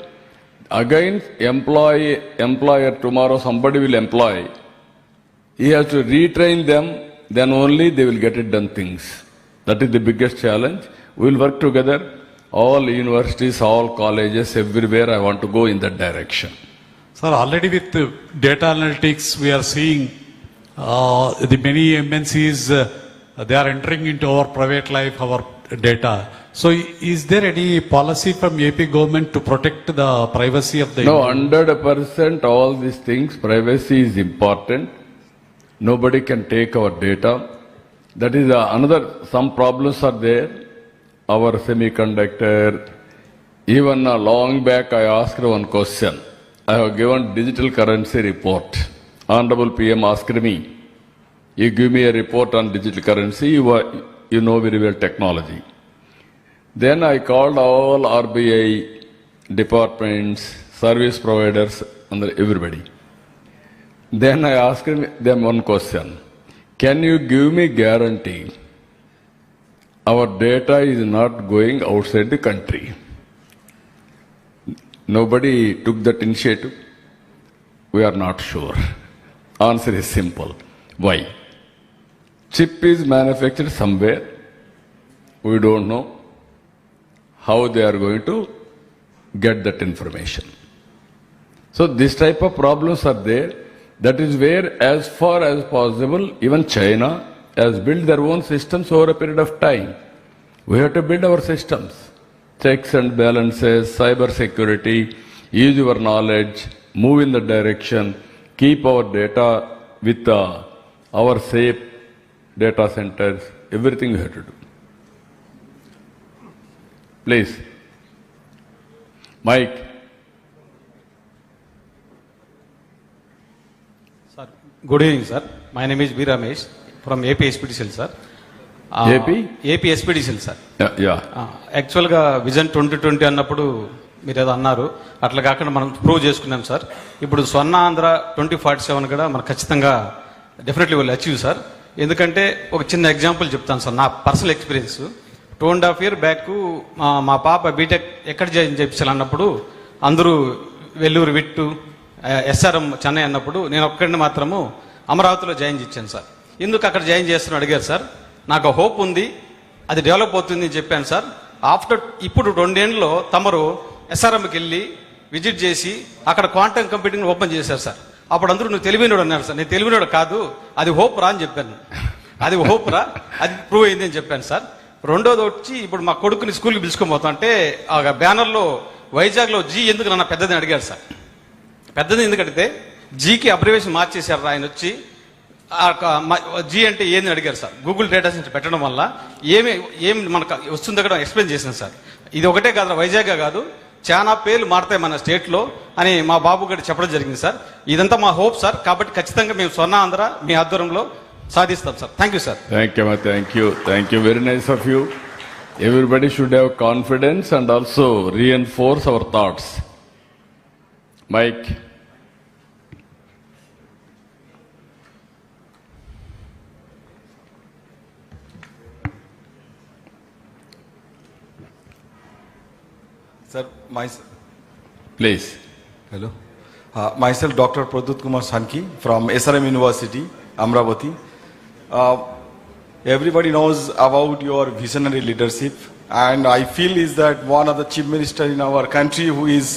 Again, employer tomorrow somebody will employ. He has to retrain them, then only they will get it done things. That is the biggest challenge. We will work together. All universities, all colleges, everywhere I want to go in that direction. Sir, already with data analytics, we are seeing the many MNCs, they are entering into our private life, our data. So is there any policy from AP government to protect the privacy of the... No, 100% all these things, privacy is important. Nobody can take our data. That is some problems are there. Our semiconductor, even long back I asked one question. I have given digital currency report. Honorable PM asked me, you give me a report on digital currency, you know very well technology. Then I called all RBI departments, service providers, and everybody. Then I asked them one question. Can you give me guarantee our data is not going outside the country? Nobody took that initiative. We are not sure. Answer is simple. Why? Chip is manufactured somewhere. We don't know how they are going to get that information. So this type of problems are there. That is where, as far as possible, even China has built their own systems over a period of time. We have to build our systems. Checks and balances, cyber security, use your knowledge, move in the direction, keep our data with our safe data centers, everything we have to do. Please. Mike. Sir, good evening, sir. My name is B. Ramesh from AP SPDCL, sir. AP? AP SPDCL, sir. Yeah. యాక్చువల్గా vision 2020 అన్నప్పుడు మీరు ఏదో అన్నారు, అట్లా కాకుండా మనం prove చేసుకున్నాం sir. ఇప్పుడు స్వర్ణాంధ్ర 2047 కూడా మనం ఖచ్చితంగా డెఫినెట్లీ విల్ అచీవ్ సార్. ఎందుకంటే ఒక చిన్న ఎగ్జాంపుల్ చెప్తాను సార్, నా పర్సనల్ ఎక్స్పీరియన్స్. 2.5 years బ్యాక్ మా పాప బీటెక్ ఎక్కడ చేయించాలన్నప్పుడు అందరూ వెల్లూరు విట్టు SRM చెన్నై అన్నప్పుడు నేను ఒక్కడిని మాత్రము అమరావతిలో జాయిన్ చేయించాను సార్. ఎందుకు అక్కడ జాయిన్ చేస్తున్నా అడిగారు సార్. నాకు హోప్ ఉంది, అది డెవలప్ అవుతుంది అని చెప్పాను సార్. ఇప్పుడు 2 ఏళ్ళలో తమరు ఎస్ఆర్ఎంకి వెళ్ళి విజిట్ చేసి అక్కడ క్వాంటమ్ కంప్యూటింగ్ ఓపెన్ చేశారు సార్. అప్పుడు అందరూ నువ్వు తెలివినోడు అన్నారు సార్. నేను తెలివినోడు కాదు, అది హోప్ రా అని చెప్పాను. అది హోప్ రా, అది ప్రూవ్ అయింది అని చెప్పాను సార్. రెండోది వచ్చి ఇప్పుడు మా కొడుకుని స్కూల్కి పిలుచుకొని పోతాం అంటే ఆ బ్యానర్లో వైజాగ్లో జీ ఎందుకు నన్ను పెద్దదని అడిగారు సార్. పెద్దది ఎందుకంటే జీకి అబ్రివేషన్ మార్చేశారు ఆయన వచ్చి. జీ అంటే ఏంది అడిగారు సార్. గూగుల్ డేటా సెంటర్ పెట్టడం వల్ల ఏమి మనకు వస్తుందో కూడా ఎక్స్ప్లెయిన్ చేశాను సార్. ఇది ఒకటే కాదు, వైజాగ్ కాదు, చాలా పేర్లు మారుతాయి మన స్టేట్లో అని మా బాబు గారు చెప్పడం జరిగింది సార్. ఇదంతా మా హోప్ సార్. కాబట్టి ఖచ్చితంగా మేము స్వర్ణాంధ్ర మీ ఆధ్వర్యంలో సాధిస్తాం sir. Thank you sir. Thank you. Very nice of you. Everybody should have confidence and also reinforce our thoughts. Mike. Sir, Please. Hello. Myself, Dr. Pradut Kumar Sanki from SRM University, Amravati. Everybody knows about your visionary leadership, and I feel is that one of the chief minister in our country who is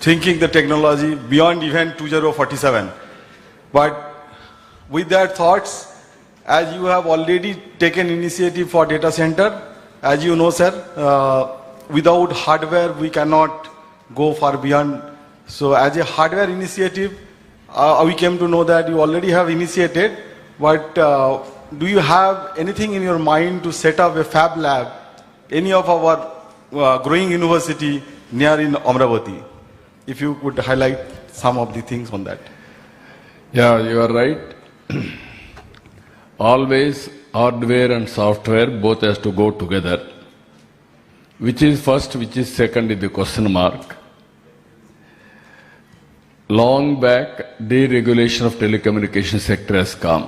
thinking the technology beyond even 2047. But with that thoughts, as you have already taken initiative for data center, as you know, sir, without hardware we cannot go far beyond. So as a hardware initiative, we came to know that you already have initiated, but do you have anything in your mind to set up a fab lab, any of our growing university near in Amravati? If you could highlight some of the things on that. Yeah, you are right. Always hardware and software both has to go together. Which is first, which is second is the question mark. Long back, deregulation of telecommunication sector has come.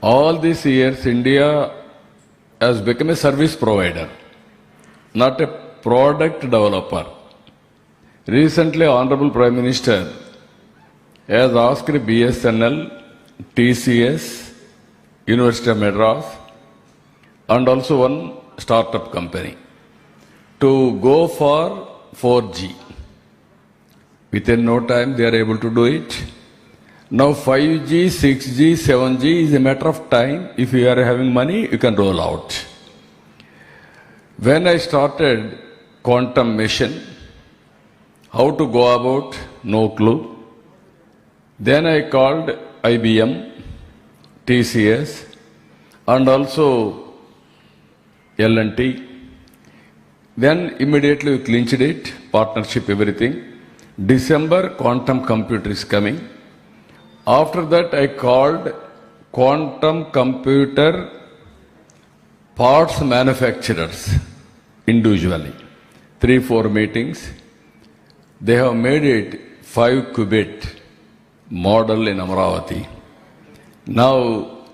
All these years, India has become a service provider, not a product developer. Recently, Honorable Prime Minister has asked BSNL, TCS, University of Madras, and also one startup company to go for 4G. Within no time, they are able to do it. Now 5G, 6G, 7G is a matter of time. If you are having money, you can roll out. When I started quantum mission, how to go about, no clue. Then I called IBM, TCS, and also L&T. Then immediately we clinched it, partnership, everything. December, quantum computer is coming. After that, I called quantum computer parts manufacturers individually. 3-4 meetings. They have made it 5-qubit model in Amravati. Now,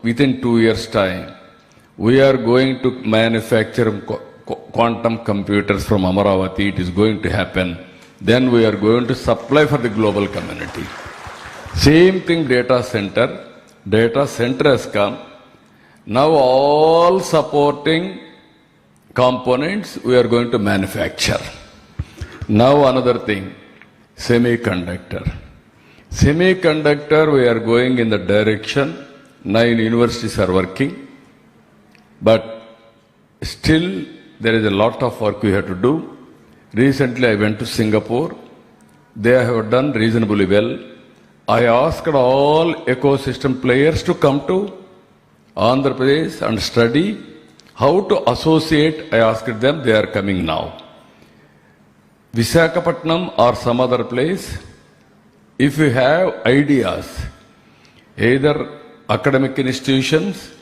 within 2 years' time, we are going to manufacture quantum computers from Amravati. It is going to happen. Then we are going to supply for the global community. Same thing, data center. Data center has come. Now all supporting components we are going to manufacture. Now another thing, semiconductor. Semiconductor, we are going in the direction. 9 universities are working. But still there is a lot of work we have to do. Recently I went to Singapore. They have done reasonably well. I asked all ecosystem players to come to Andhra Pradesh and study how to associate. I asked them, they are coming now. Visakhapatnam or some other place, if you have ideas, either academic institutions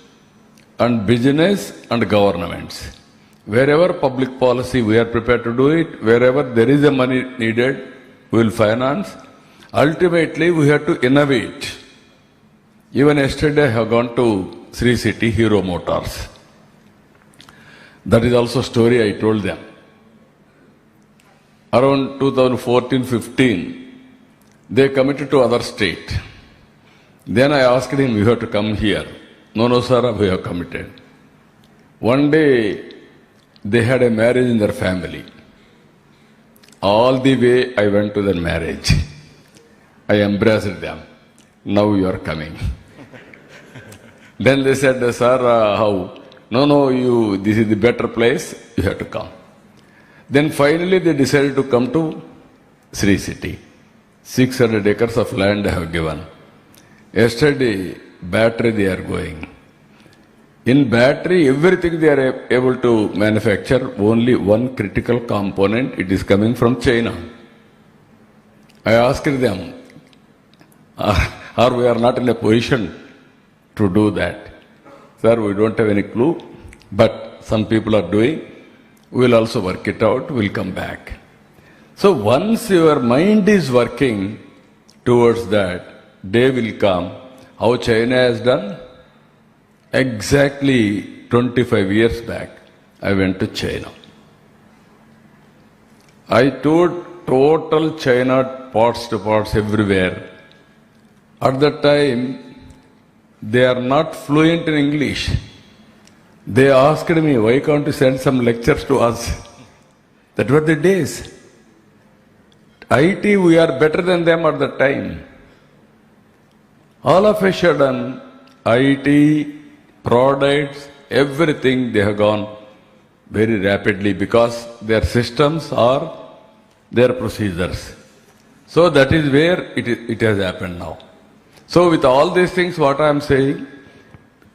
and business and governments, wherever public policy we are prepared to do it, wherever there is a money needed, we will finance. Ultimately, we have to innovate. Even yesterday, I have gone to Sri City, Hero Motors. That is also a story I told them. Around 2014-15, they committed to other state. Then I asked him, you have to come here. No, sir, we have committed. One day, they had a marriage in their family. All the way I went to their marriage. I embraced them. Now you are coming. Then they said, sir, how? No, this is the better place, you have to come. Then finally they decided to come to Sri City. 600 acres of land I have given. Yesterday, battery they are going. In battery, everything they are able to manufacture, only one critical component, it is coming from China. I asked them, or we are not in a position to do that. Sir, we don't have any clue, but some people are doing. We will also work it out, we will come back. So once your mind is working towards that, day will come. How China has done? Exactly 25 years back, I went to China. I toured total China, parts to parts everywhere. At that time, they are not fluent in English. They asked me, why can't you send some lectures to us? That were the days. IT, we are better than them at that time. All of a sudden, IT, products, everything, they have gone very rapidly because their systems are their procedures. So that is where it has happened now. So with all these things, what I am saying,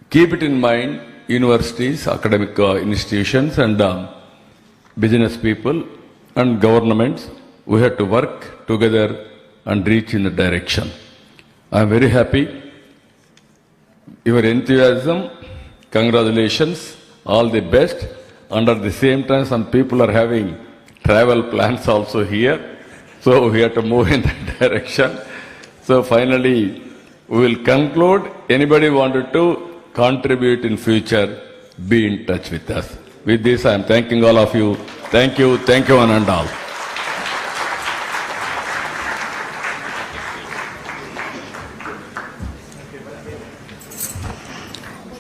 keep it in mind, universities, academic institutions and business people and governments, we have to work together and reach in the direction. I am very happy. Your enthusiasm, congratulations, all the best. And at the same time, some people are having travel plans also here. So we have to move in that direction. So finally, we will conclude. Anybody wanted to contribute in future, be in touch with us. With this, I am thanking all of you. Thank you one and all.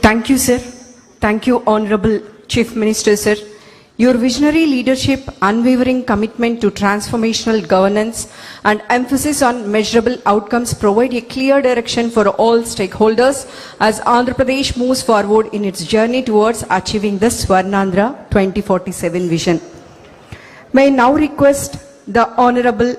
Thank you, sir. Thank you, Honorable Chief Minister, sir. Your visionary leadership, unwavering commitment to transformational governance, and emphasis on measurable outcomes provide a clear direction for all stakeholders as Andhra Pradesh moves forward in its journey towards achieving the Swarnandhra-2047 vision. May I now request the Honorable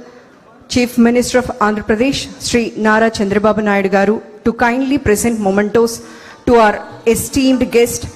Chief Minister of Andhra Pradesh, Sri Nara Chandrababu Naidu Garu, to kindly present mementos to our esteemed guest,